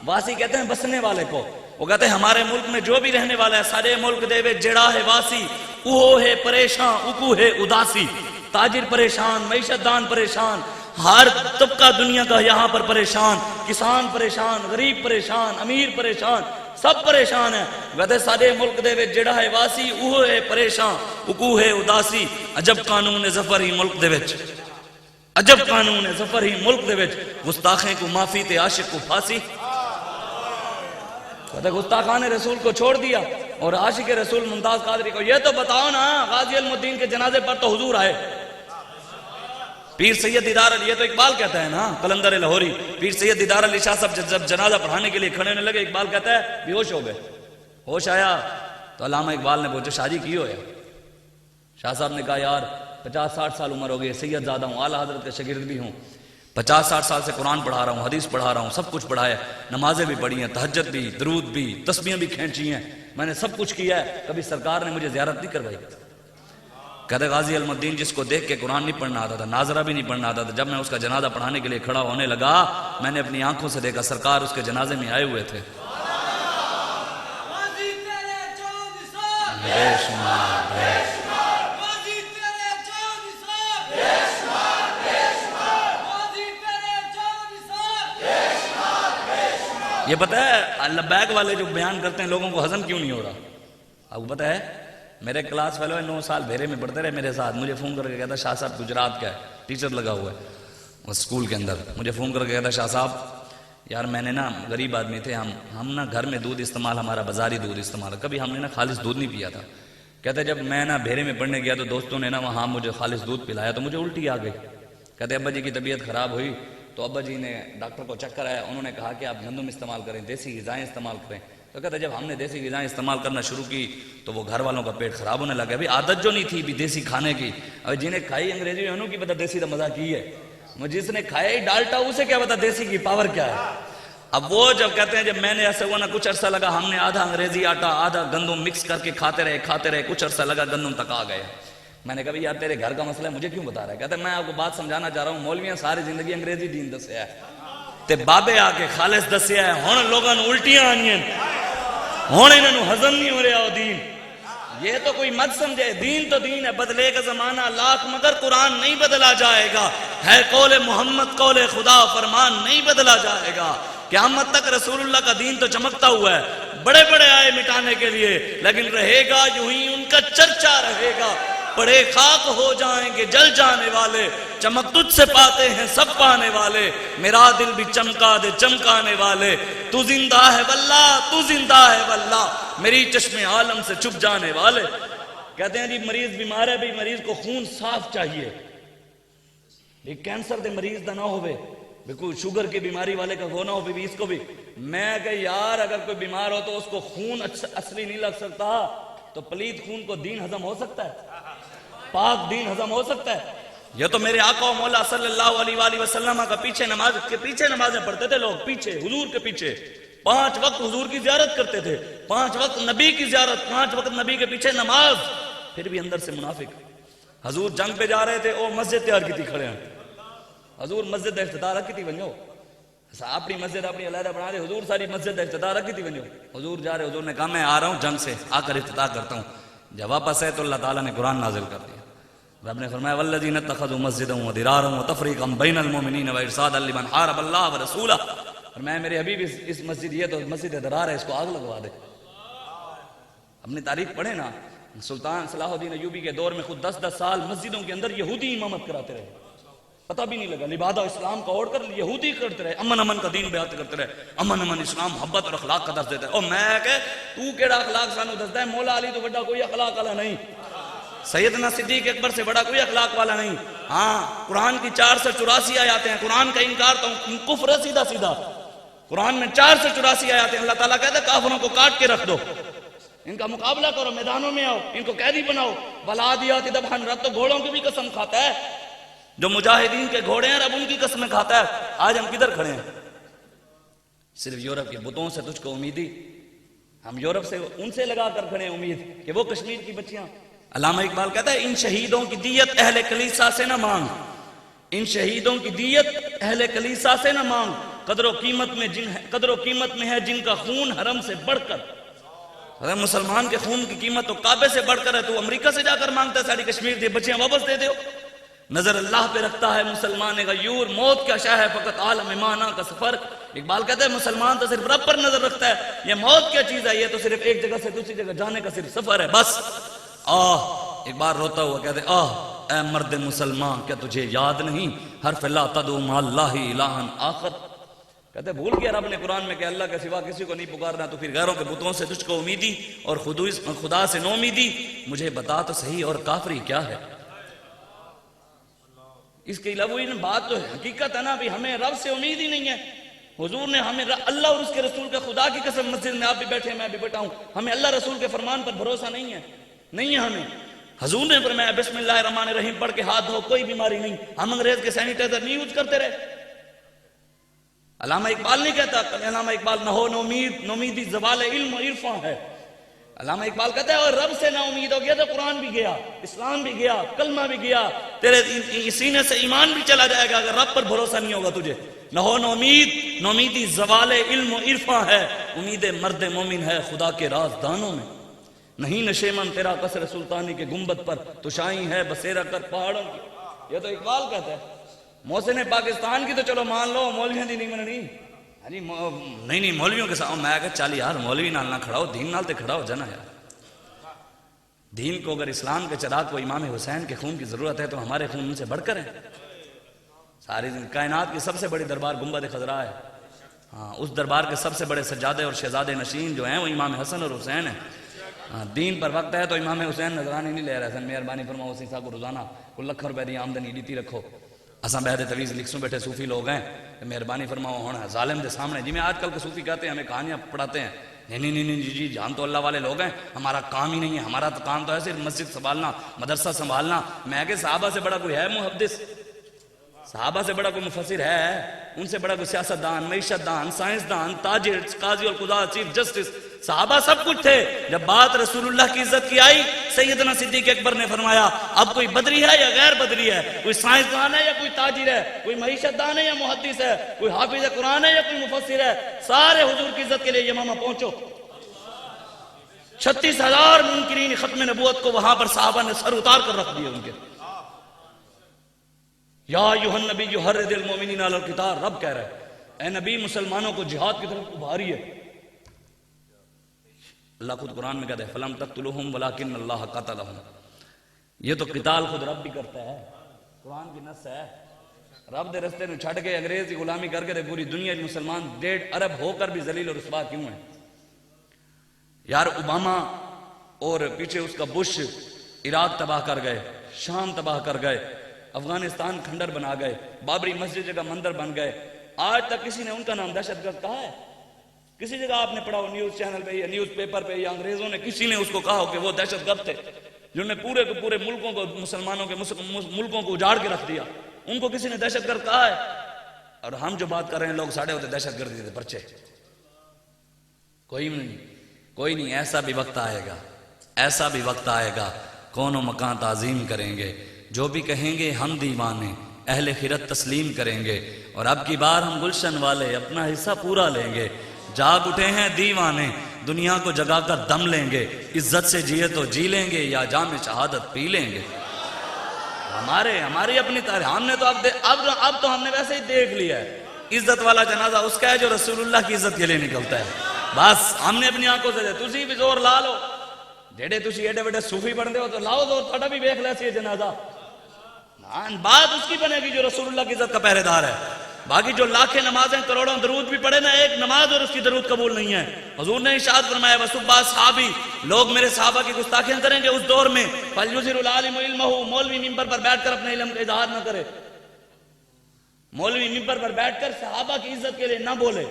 واسی کہتے ہیں بسنے والے کو. وہ کہتے ہیں ہمارے ملک میں جو بھی رہنے والا ہے، سارے ملک دے وچ جڑا ہے واسی، اوہ ہے پریشان اکو ہے اداسی. تاجر پریشان، معیشت دان پریشان، ہر طبقہ دنیا کا یہاں پر پریشان. کسان پریشان، غریب پریشان، امیر پریشان، سب پریشان ہیں. کہتے سارے ملک دے وچ جڑا ہے واسی، اوہ ہے پریشان اکو ہے اداسی. عجب قانون ظفر ہی ملک دے وچ، عجب قانون ظفر ہی ملک دے وچ. گستاخیں کو معافی تے عاشق کو پھانسی. کہتے گستاخان رسول کو چھوڑ دیا اور عاشق رسول ممتاز قادری کو یہ تو بتاؤ نا غازی علم الدین کے جنازے پر تو حضور آئے. پیر سید دیدار علی، یہ تو اقبال کہتا ہے نا قلندر لاہوری، پیر سید دیدار علی شاہ صاحب جب جنازہ پڑھانے کے لیے کھڑے ہونے لگے، اقبال کہتا ہے بے ہوش ہو گئے. ہوش آیا تو علامہ اقبال نے پوچھا شاہ جی کی ہویا؟ شاہ صاحب نے کہا یار 50-60 سال عمر ہو گئی، سید زادہ ہوں، اعلیٰ حضرت کا شاگرد بھی ہوں، 50-60 سال سے قرآن پڑھا رہا ہوں، حدیث پڑھا رہا ہوں، سب کچھ پڑھا ہے، نمازیں بھی پڑھی ہیں، تہجد بھی، درود بھی، تسبیحیں بھی کھینچی ہیں، میں نے سب کچھ کیا ہے، کبھی سرکار نے مجھے زیارت نہیں کروائی. کہتے غازی علم الدین جس کو دیکھ کے قرآن نہیں پڑھنا آتا تھا، ناظرہ بھی نہیں پڑھنا آتا تھا، جب میں اس کا جنازہ پڑھانے کے لیے کھڑا ہونے لگا میں نے اپنی آنکھوں سے دیکھا سرکار اس کے جنازے میں آئے ہوئے تھے. یہ پتہ ہے لبیک والے جو بیان کرتے ہیں لوگوں کو ہضم کیوں نہیں ہو رہا؟ آپ کو پتہ ہے میرے کلاس فیلو ہے 9 سال بھیرے میں پڑھتے رہے میرے ساتھ، مجھے فون کر کے کہتا شاہ صاحب گجرات کا ہے، ٹیچر لگا ہوا ہے وہ اسکول کے اندر، مجھے فون کر کے کہتا شاہ صاحب یار میں نے نا غریب آدمی تھے ہم نا گھر میں دودھ استعمال ہمارا بازاری دودھ استعمال، کبھی ہم نے نا خالص دودھ نہیں پیا تھا. کہتے جب میں نا بھیرے میں پڑھنے گیا تو دوستوں نے نا وہاں مجھے خالص دودھ پلایا تو مجھے الٹی آ گئی. کہتے ابا جی کی طبیعت خراب ہوئی تو ابا جی نے ڈاکٹر کو چکر آیا، انہوں نے کہا کہ آپ گندم استعمال کریں، دیسی غذائیں استعمال کریں. تو کہتے جب ہم نے دیسی غذائیں استعمال کرنا شروع کی تو وہ گھر والوں کا پیٹ خراب ہونے لگا. ابھی عادت جو نہیں تھی بھی دیسی کھانے کی، ابھی جنہیں کھائی انگریزی انہوں کی پتہ دیسی کا مزہ کی ہے، جس نے کھائی ڈالٹا اسے کیا پتہ دیسی کی پاور کیا ہے. اب وہ جب کہتے ہیں جب میں نے ایسے ہوا نا کچھ عرصہ لگا ہم نے آدھا انگریزی آٹا آدھا گندم مکس کر کے کھاتے رہے کچھ عرصہ لگا گندم تک آ گئے. میں نے کہا یار تیرے گھر کا مسئلہ ہے مجھے کیوں بتا رہا ہے؟ کہتے میں آپ کو بات سمجھانا چاہ رہا ہوں، مولویاں ساری زندگی انگریزی دین دسیا ہے تے بابے آ کے خالص دسیا ہے، ہن لوگاں نوں الٹیاں آئیاں، ہن انہاں نوں ہضم نہیں ہو رہا وہ دین. یہ تو کوئی مت سمجھے، دین تو دین ہے، بدلے کا زمانہ لاکھ مگر قرآن نہیں بدلا جائے گا، ہے قول محمد قول خدا فرمان نہیں بدلا جائے گا. قیامت تک رسول اللہ کا دین تو چمکتا ہوا ہے، بڑے بڑے آئے مٹانے کے لیے لیکن رہے گا یوں ہی ان کا چرچا رہے گا. بڑے خاک ہو جائیں گے جل جانے والے، چمک تجھ سے پاتے ہیں سب پانے والے، میرا دل بھی چمکا دے چمکانے والے، تو زندہ ہے واللہ تو زندہ ہے واللہ، میری چشم عالم سے چھپ جانے والے. کہتے ہیں جی مریض بیمار ہے بھی مریض کو خون صاف چاہیے، ایک کینسر دے مریض دا نہ ہوئے، کوئی شوگر کی بیماری والے کا وہ نہ ہو بھی اس کو بھی. میں کہ یار اگر کوئی بیمار ہو تو اس کو خون اصلی نہیں لگ سکتا تو پلیت خون کو دین ہضم ہو سکتا ہے؟ پاک دین ہضم ہو سکتا ہے؟ یہ تو میرے آقا و مولا صلی اللہ علیہ وآلہ وسلم کا پیچھے نمازیں پڑھتے تھے لوگ، پیچھے حضور کے پیچھے 5 وقت حضور کی زیارت کرتے تھے، 5 وقت نبی کی زیارت، 5 وقت نبی کے پیچھے نماز، پھر بھی اندر سے منافق. حضور جنگ پہ جا رہے تھے وہ مسجد تیار کی تھی کھڑے ہیں، حضور مسجد دا افتتاح رکھی تھی ونجو، اپنی مسجد اپنی علیحدہ بنا دے، حضور ساری مسجد دا افتتاح رکھی تھی ونجو. حضور جا رہے، حضور نے کہا میں آ رہا ہوں جنگ سے، آ کر افتتاح کرتا ہوں. جب واپس ہے تو اللہ تعالیٰ نے قرآن نازل کر دیا. رب نے فرمایا والذین اتخذوا مسجدا وضرارا وتفریقا بین المؤمنین وارصادا لمن حارب اللہ ورسولہ. فرمایا میرے حبیب اس مسجد، یہ تو مسجد درار ہے، اس کو آگ لگوا دے. اپنی تاریخ پڑھیں نا، سلطان صلاح الدین ایوبی کے دور میں خود 10-10 سال مسجدوں کے اندر یہودی امامت کراتے رہے، پتہ بھی نہیں لگا، لبادہ اسلام کا اوڑھ کر یہودی کرتے رہے، امن کا دین بیعت کرتے رہے، امن اسلام محبت اور اخلاق کا درس دیتا ہے. اور میں کہ تو کیڑا اخلاق سانو دسدا ہے؟ مولا علی تو بڑا کوئی اخلاق والا نہیں، سیدنا صدیق اکبر سے بڑا کوئی اخلاق والا نہیں. ہاں قرآن کی 484 آیاتیں ہیں، قرآن کا انکار تو کفر ہے سیدھا سیدھا. قرآن میں 484 آیاتیں ہیں، اللہ تعالیٰ کہتا ہے کافروں کو کاٹ کے رکھ دو، ان کا مقابلہ کرو، میدانوں میں آؤ، ان کو قیدی بناؤ. والعادیات ضبحا، رب تو گھوڑوں کی بھی قسم کھاتا ہے، جو مجاہدین کے گھوڑے ہیں رب ان کی قسمیں کھاتا ہے. آج ہم کدھر کھڑے ہیں؟ صرف یورپ کے بتوں سے تجھ کو امیدی، ہم یورپ سے ان سے لگا کر کھڑے ہیں امید کہ وہ کشمیر کی بچیاں. علامہ اقبال کہتا ہے ان شہیدوں کی دیت اہل کلیسا سے نہ مانگ، ان شہیدوں کی دیت اہل کلیسا سے نہ مانگ، قدر و قیمت میں ہے جن کا خون حرم سے بڑھ کر. اگر مسلمان کے خون کی قیمت تو کعبے سے بڑھ کر ہے تو امریکہ سے جا کر مانگتا ہے ساری کشمیر دی بچیاں واپس دے دیو. نظر اللہ پہ رکھتا ہے مسلمان غیور، موت کیا شاہ ہے فقط عالم مانا کا سفر. اقبال کہتا ہے مسلمان تو صرف رب پر نظر رکھتا ہے، یہ موت کیا چیز ہے، یہ تو صرف ایک جگہ سے دوسری جگہ جانے کا صرف سفر ہے بس. اقبال روتا ہوا کہتے اے مرد مسلمان کیا تجھے یاد نہیں حرف لا تدعو مع اللہ الہا آخر. کہتے بھول گیا رب نے قرآن میں کہ اللہ کے سوا کسی کو نہیں پکارنا، تو پھر غیروں کے بتوں سے تجھ کو امیدی اور خدا سے نو امیدی، مجھے بتا تو صحیح اور کافری کیا ہے؟ اس کے علاوہ بات تو حقیقت ہے نا، بھی ہمیں رب سے امید ہی نہیں ہے۔ حضور نے ہمیں اللہ اور اس کے رسول کا، خدا کی قسم مسجد میں آپ بھی بیٹھے میں بھی بیٹھا ہوں، ہمیں اللہ رسول کے فرمان پر بھروسہ نہیں ہے، نہیں ہے ہمیں۔ حضور نے فرمایا بسم اللہ الرحمن الرحیم پڑھ کے ہاتھ دھو، کوئی بیماری نہیں۔ ہم انگریز کے سینیٹائزر نہیں یوز کرتے رہے؟ علامہ اقبال نہیں کہتا، علامہ اقبال نومیدی زوال علم و عرفاں ہے۔ علامہ اقبال کہتا ہے اور رب سے نا امید ہو گیا تو قرآن بھی گیا، اسلام بھی گیا، کلمہ بھی گیا، تیرے سینے سے ایمان بھی چلا جائے گا اگر رب پر بھروسہ نہیں ہوگا تجھے۔ نومیدی زوال علم و عرفاں ہے، امید مرد مومن ہے خدا کے رازدانوں میں۔ نہیں نشیمن تیرا قصر سلطانی کے گنبد پر، تو شاہی ہے بسیرا کر پہاڑوں کی۔ یہ تو اقبال کہتا ہے۔ محسن پاکستان کی تو چلو مان لو، مولویوں دی نہیں مننی۔ نہیں مولویوں کے ساتھ میں کہا چل یار مولوی نال نہ کھڑا ہو، دین نال تے کھڑا ہو جانا یار۔ دین کو اگر اسلام کے چراغ کو امام حسین کے خون کی ضرورت ہے تو ہمارے خون ان سے بڑھ کر ہے۔ ساری کائنات کی سب سے بڑی دربار گنبد خضرا ہے، ہاں اس دربار کے سب سے بڑے سجادے اور شہزادے نشین جو ہیں وہ امام حسن اور حسین ہیں۔ دین پر وقت ہے تو امام حسین نظرانی نہیں لے رہے سن، مہربانی فرماؤ اسی کو روزانہ کو لکھ روپے دی آمدنی دیتی رکھو۔ اساں بہت طویل لکھسوں بیٹھے صوفی لوگ ہیں، مہربانی فرماؤ ہونا ظالم دے سامنے، جی میں آج کل کے صوفی کہتے ہیں ہمیں کہانیاں پڑھاتے ہیں، نہیں جی جان تو اللہ والے لوگ ہیں، ہمارا کام ہی نہیں ہے، ہمارا تو کام تو ہے صرف مسجد سنبھالنا، مدرسہ سنبھالنا۔ میں کہ صحابہ سے بڑا کوئی ہے محدث؟ صحابہ سے بڑا کوئی مفسر ہے؟ ان سے بڑا کوئی سیاست دان، معیشت دان، سائنس دان، تاجر، قاضی القضاء، چیف جسٹس؟ صحابہ سب کچھ تھے۔ جب بات رسول اللہ کی عزت کی آئی، سیدنا صدیق اکبر نے فرمایا اب کوئی بدری ہے یا غیر بدری ہے، کوئی سائنس دان ہے یا کوئی تاجر ہے، کوئی معیشت دان ہے یا محدث ہے، کوئی حافظ قرآن ہے یا کوئی مفسر ہے، سارے حضور کی عزت کے لیے یمامہ پہنچو۔ 36,000 منکرین ختم نبوت کو وہاں پر صحابہ نے سر اتار کر رکھ دیے ان کے۔ یا ایھا النبی حرض المؤمنین علی القتال، رب کہہ رہا ہے اے نبی مسلمانوں کو جہاد کی طرف ابھاریے۔ اللہ خود قرآن میں کہتا ہے فَلَمْ تَقْتُلُوهُمْ وَلَكِنَّ اللَّهَ قَتَلَهُمْ۔ یہ تو قتال خود رب بھی کرتا ہے، قرآن کی نص ہے۔ رب دے رستے میں چھڑ کے انگریز کی غلامی کر کے پوری دنیا میں مسلمان 1.5 ارب ہو کر بھی ذلیل و رسوا کیوں ہیں؟ یار اوباما اور پیچھے اس کا بش عراق تباہ کر گئے، شام تباہ کر گئے، افغانستان کھنڈر بنا گئے، بابری مسجد جگہ مندر بن گئے، آج تک کسی نے ان کا نام دہشت گرد کہا ہے؟ کسی جگہ آپ نے پڑھا ہو نیوز چینل پہ یا نیوز پیپر پہ یا انگریزوں نے کسی نے اس کو کہا ہو کہ وہ دہشت گرد تھے جنہوں نے پورے کے پورے ملکوں کو، مسلمانوں کے ملکوں کو اجاڑ کے رکھ دیا؟ ان کو کسی نے دہشت گرد کہا ہے؟ اور ہم جو بات کر رہے ہیں لوگ ساڑھے ہوتے دہشت گردی تھے پرچے۔ کوئی نہیں، ایسا بھی وقت آئے گا، ایسا بھی وقت آئے گا کون و مکان تعظیم کریں گے، جو بھی کہیں گے ہم دیوانے اہل خیرت تسلیم کریں گے، اور اب کی بار ہم گلشن والے اپنا حصہ پورا لیں گے۔ جاگ اٹھے ہیں دیوانے دنیا کو جگا کر دم لیں گے، عزت سے جیے تو جی لیں گے یا جام شہادت پی لیں گے۔ ہماری اپنی تاریخ ہم نے تو اب تو ہم نے ویسے ہی دیکھ لیا ہے، عزت والا جنازہ اس کا ہے جو رسول اللہ کی عزت کے لیے نکلتا ہے۔ بس ہم نے اپنی آنکھوں سے تسی بھی زور لا لو، جیڑے تسی ایڈے وڈے صوفی بندے ہو تو لاؤ زور، تھوڑا بھی دیکھ لے سی جنازہ۔ بات اس کی بنے گی جو رسول اللہ کی عزت کا پہرے دار ہے۔ باقی جو لاکھیں نمازیں کروڑوں درود بھی پڑھے نا، ایک نماز اور اس کی درود قبول نہیں ہے۔ حضور نے ارشاد فرمایا وَسُبَّ صحابی، لوگ میرے صحابہ کی گستاخیاں کریں گے اس دور میں، فَلْيُظْهِرُ الْعَالِمُ عِلْمَهُ، مولوی ممبر پر بیٹھ کر اپنے علم کا اظہار نہ کرے، مولوی ممبر پر بیٹھ کر صحابہ کی عزت کے لیے نہ بولے،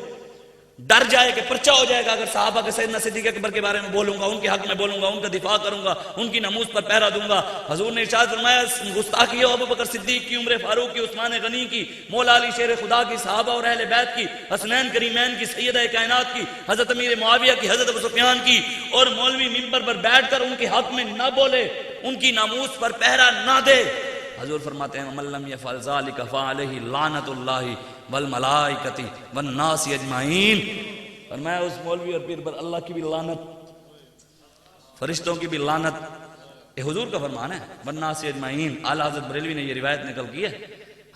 ڈر جائے کہ پرچہ ہو جائے گا اگر صحابہ کے سیدنا صدیق اکبر کے بارے میں بولوں گا، ان کے حق میں بولوں گا، ان کا دفاع کروں گا، ان کی ناموس پر پہرا دوں گا۔ حضور نے ارشاد فرمایا گستاخی ہو ابو بکر صدیق کی، عمر فاروق کی، عثمان غنی کی، مولا علی شیر خدا کی، صحابہ اور اہل بیت کی، حسنین کریمین کی، سیدہ کائنات کی، حضرت امیر معاویہ کی، حضرت ابو سفیان کی، اور مولوی ممبر پر بیٹھ کر ان کے حق میں نہ بولے، ان کی ناموس پر پہرا نہ دے۔ حضور فرماتے ہیں وَمَن لَّمْ يَفْعَلْ ذَلِكَ فَعَلَيْهِ لَعْنَةُ اللَّهِ وَالْمَلَائِكَةِ وَالنَّاسِ أَجْمَعِينَ۔ فرمایا اس مولوی اور پیر پر اللہ کی بھی لعنت، فرشتوں کی بھی لعنت، یہ حضور کا فرمان ہے، وَالنَّاسِ أَجْمَعِينَ۔ اعلیٰ حضرت بریلوی نے یہ روایت نقل کی ہے،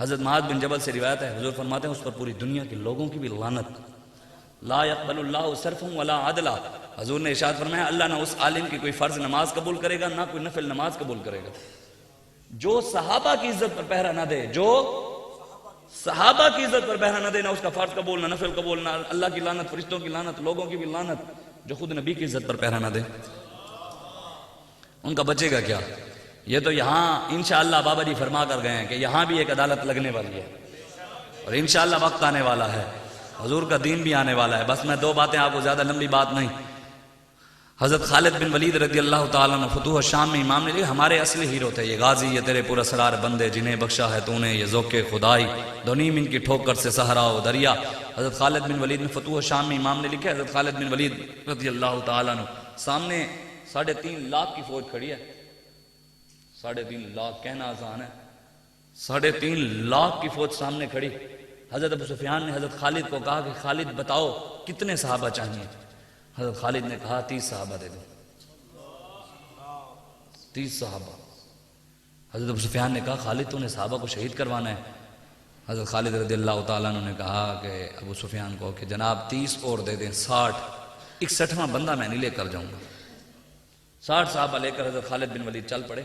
حضرت معاذ بن جبل سے روایت ہے، حضور فرماتے ہیں اس پر پوری دنیا کے لوگوں کی بھی لعنت۔ لا يقبل اللہ صرفا ولا عدلا، حضور نے ارشاد فرمایا اللہ نہ اس عالم کی کوئی فرض نماز قبول کرے گا نہ کوئی نفل نماز قبول کرے گا جو صحابہ کی عزت پر پہرا نہ دے، جو صحابہ کی عزت پر پہرا نہ دینا، اس کا فرض کا بولنا، نفل کا بولنا، اللہ کی لعنت، فرشتوں کی لعنت، لوگوں کی بھی لعنت، جو خود نبی کی عزت پر پہرا نہ دے ان کا بچے گا کیا؟ یہ تو یہاں انشاءاللہ بابا جی فرما کر گئے ہیں کہ یہاں بھی ایک عدالت لگنے والی ہے اور انشاءاللہ وقت آنے والا ہے، حضور کا دین بھی آنے والا ہے۔ بس میں دو باتیں، آپ کو زیادہ لمبی بات نہیں۔ حضرت خالد بن ولید رضی اللہ تعالیٰ عنہ فتوح الشام میں امام نے لکھا ہمارے اصلی ہیرو تھے یہ غازی، یہ تیرے پر اسرار بندے جنہیں بخشا ہے تو نے، یہ ذوق خدائی دونیم ان کی ٹھوکر سے صحرا و دریا۔ حضرت خالد بن ولید نے فتوح الشام میں امام نے لکھا حضرت خالد بن ولید رضی اللہ تعالیٰ عنہ سامنے 3.5 لاکھ کی فوج کھڑی ہے، 3.5 لاکھ کہنا آسان ہے، 3.5 لاکھ کی فوج سامنے کھڑی۔ حضرت ابو سفیان نے حضرت خالد کو کہا کہ خالد بتاؤ کتنے صحابہ چاہیے؟ حضرت خالد نے کہا 30 صحابہ دے دو، 30 صحابہ۔ حضرت ابو سفیان نے کہا خالد تو نے صحابہ کو شہید کروانا ہے؟ حضرت خالد رضی اللہ تعالیٰ عنہ نے کہا کہ ابو سفیان کو کہ جناب 30 اور دے دیں، 60، 61واں بندہ میں نہیں لے کر جاؤں گا۔ 60 صحابہ لے کر حضرت خالد بن ولید چل پڑے۔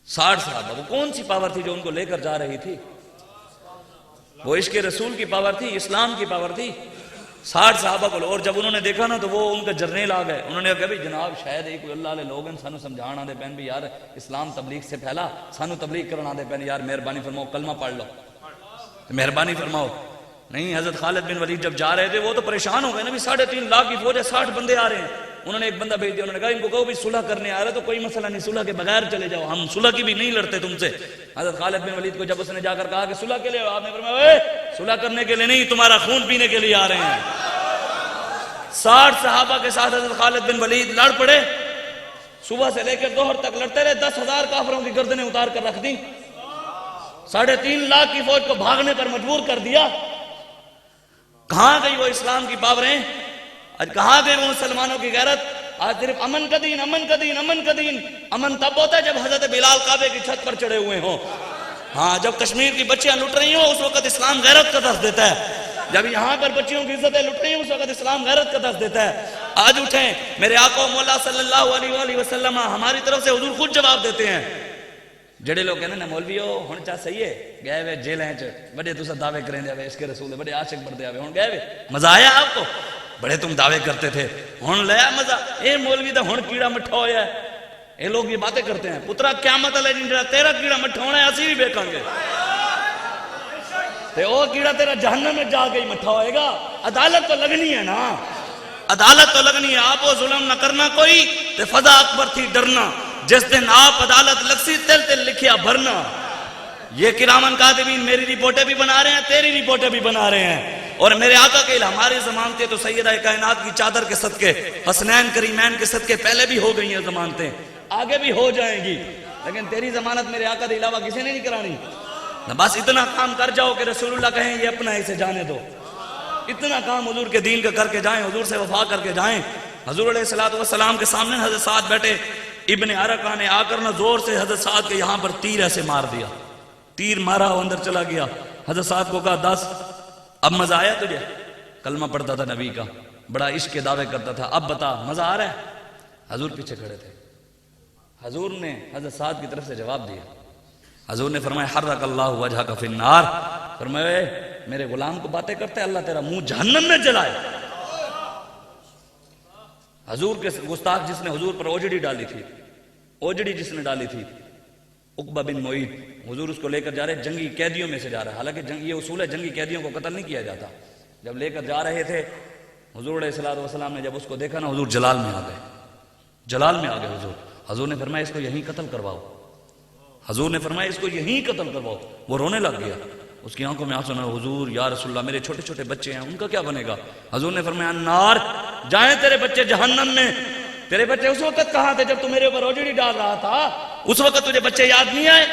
60 صحابہ، وہ کون سی پاور تھی جو ان کو لے کر جا رہی تھی؟ وہ عشق رسول کی پاور تھی، اسلام کی پاور تھی۔ 60 صحابہ کو، اور جب انہوں نے دیکھا نا تو وہ ان کا جرنیل آ گئے، انہوں نے کہا بھائی جناب شاید ایک کوئی اللہ علیہ لوگ ہیں سانو سمجھانا دے پین بھی یار اسلام تبلیغ سے پھیلا، سانو تبلیغ کرنا دے پین یار مہربانی فرماؤ کلمہ پڑھ لو، مہربانی فرماؤ۔ نہیں، حضرت خالد بن ولید جب جا رہے تھے وہ تو پریشان ہو گئے نا، بھی 3.5 لاکھ کی فوج ہے، 60 بندے آ رہے ہیں۔ انہوں نے ایک بندہ بھیج دیا، انہوں نے کہا ان کو کہو بھی صلح کرنے آ رہے تو کوئی مسئلہ نہیں، صلح کے بغیر چلے جاؤ، ہم صلح کی بھی نہیں لڑتے تم سے۔ حضرت خالد بن ولید کو جب اس نے جا کر کہا کہ صلح کے لیے، آپ نے فرمایا اے صلح کرنے کے لیے نہیں، تمہارا خون پینے کے لیے آ رہے ہیں۔ 60 صحابہ کے ساتھ حضرت خالد بن ولید لڑ پڑے، صبح سے لے کر ظہر تک لڑتے رہے، 10,000 کافروں کی گردنیں اتار کر رکھ دی، 3.5 لاکھ کی فوج کو بھاگنے پر مجبور کر دیا۔ کہاں گئی وہ اسلام کی پاوریں؟ آج کہاں گئے وہ مسلمانوں کی غیرت؟ آج صرف امن کا دین، امن کا دین، امن کا دین۔ امن تب ہوتا ہے جب حضرت بلال کعبے کی چھت پر چڑھے ہوئے ہوں، ہاں جب کشمیر کی بچیاں لٹ رہی ہوں اس وقت اسلام غیرت کا درس دیتا ہے، جب یہاں پر بچیوں کی عزتیں لٹ رہی ہیں اس وقت اسلام غیرت کا درس دیتا ہے۔ آج اٹھیں، میرے آقا و مولا صلی اللہ علیہ وآلہ وسلم ہماری طرف سے حضور خود جواب دیتے ہیں۔ جڑے لوگ کہنے نا مولوی ہو ہن چا صحیح ہے، گئے ہوئے جیلیں چ بڑے تسا دعوے کریں دے عشق رسول بڑے عاشق بڑھتے آوے، ہن گئے ہوئے مزہ آیا آپ کو؟ بڑے تم دعوے کرتے تھے، ہن لیا مزہ؟ اے مولوی دا ہن کیڑا مٹھا ہویا ہے۔ اے لوگ یہ باتیں کرتے ہیں، پترا قیامت والے دن جڑا تیرا کیڑا مٹھا ہونا ہے اسی بھی دیکھاں گے، تے او کیڑا تیرا جہنم میں جا کے ہی مٹھا ہوئے گا۔ عدالت تو لگنی ہے نا، عدالت تو لگنی ہے، آپ وہ ظلم نہ کرنا کوئی تے فضا اکبر تھی ڈرنا، جس دن آپ عدالت لگسی تل تل لکھیا بھرنا۔ یہ کرامن کاتبین میری رپورٹیں بھی بنا رہے ہیں، تیری رپورٹیں بھی بنا رہے ہیں، اور میرے آقا کے ہماری ضمانتیں تو سیدہ کائنات کی چادر کے صدقے، حسنین کریمین کے صدقے پہلے بھی ہو گئی ہیں ضمانتیں، آگے بھی ہو جائیں گی، لیکن تیری ضمانت میرے آقا کے علاوہ کسی نے نہیں کرانی۔ بس اتنا کام کر جاؤ کہ رسول اللہ کہیں یہ اپنا اسے جانے دو، اتنا کام حضور کے دین کا کر کے جائیں، حضور سے وفا کر کے جائیں۔ حضور علیہ السلام کے سامنے حضرت سعد بیٹھے، ابن عرقہ نے آ کر نہ زور سے حضرت سعد کے یہاں پر تیر ایسے مار دیا، تیر مارا وہ اندر چلا گیا۔ حضرت سعد کو کہا 10 اب مزہ آیا تجھے؟ کلمہ پڑھتا تھا نبی کا، بڑا عشق کے دعوے کرتا تھا، اب بتا مزہ آ رہا ہے؟ حضور پیچھے کھڑے تھے، حضور نے حضرت سعد کی طرف سے جواب دیا، حضور نے فرمایا حرک اللہ وجہک فی النار، فرمایا میرے غلام کو باتیں کرتے اللہ تیرا منہ جہنم میں جلائے۔ حضور کے گستاخ جس نے حضور پر اوجڑی ڈالی تھی، اوجڑی جس نے ڈالی تھی عقبہ بن معیط، حضور اس کو لے کر جا رہے جنگی قیدیوں میں سے جا رہا ہے، حالانکہ یہ اصول ہے جنگی قیدیوں کو قتل نہیں کیا جاتا۔ جب لے کر جا رہے تھے حضور علیہ السلام نے جب اس کو دیکھا نا، حضور جلال میں آ گئے، جلال میں آ گئے حضور نے فرمایا اس کو یہیں قتل کرواؤ، حضور نے فرمایا اس کو یہیں قتل کرواؤ۔ وہ رونے لگ گیا، اس کی آنکھوں میں آنسو نہ، حضور یا رسول اللہ میرے چھوٹے چھوٹے بچے ہیں ان کا کیا بنے گا؟ حضور نے فرمایا نار، جائیں تیرے بچے جہنم میں۔ تیرے بچے اس وقت کہاں تھے جب تو میرے اوپر اوجڑی ڈال رہا تھا؟ اس وقت تجھے بچے یاد نہیں آئے؟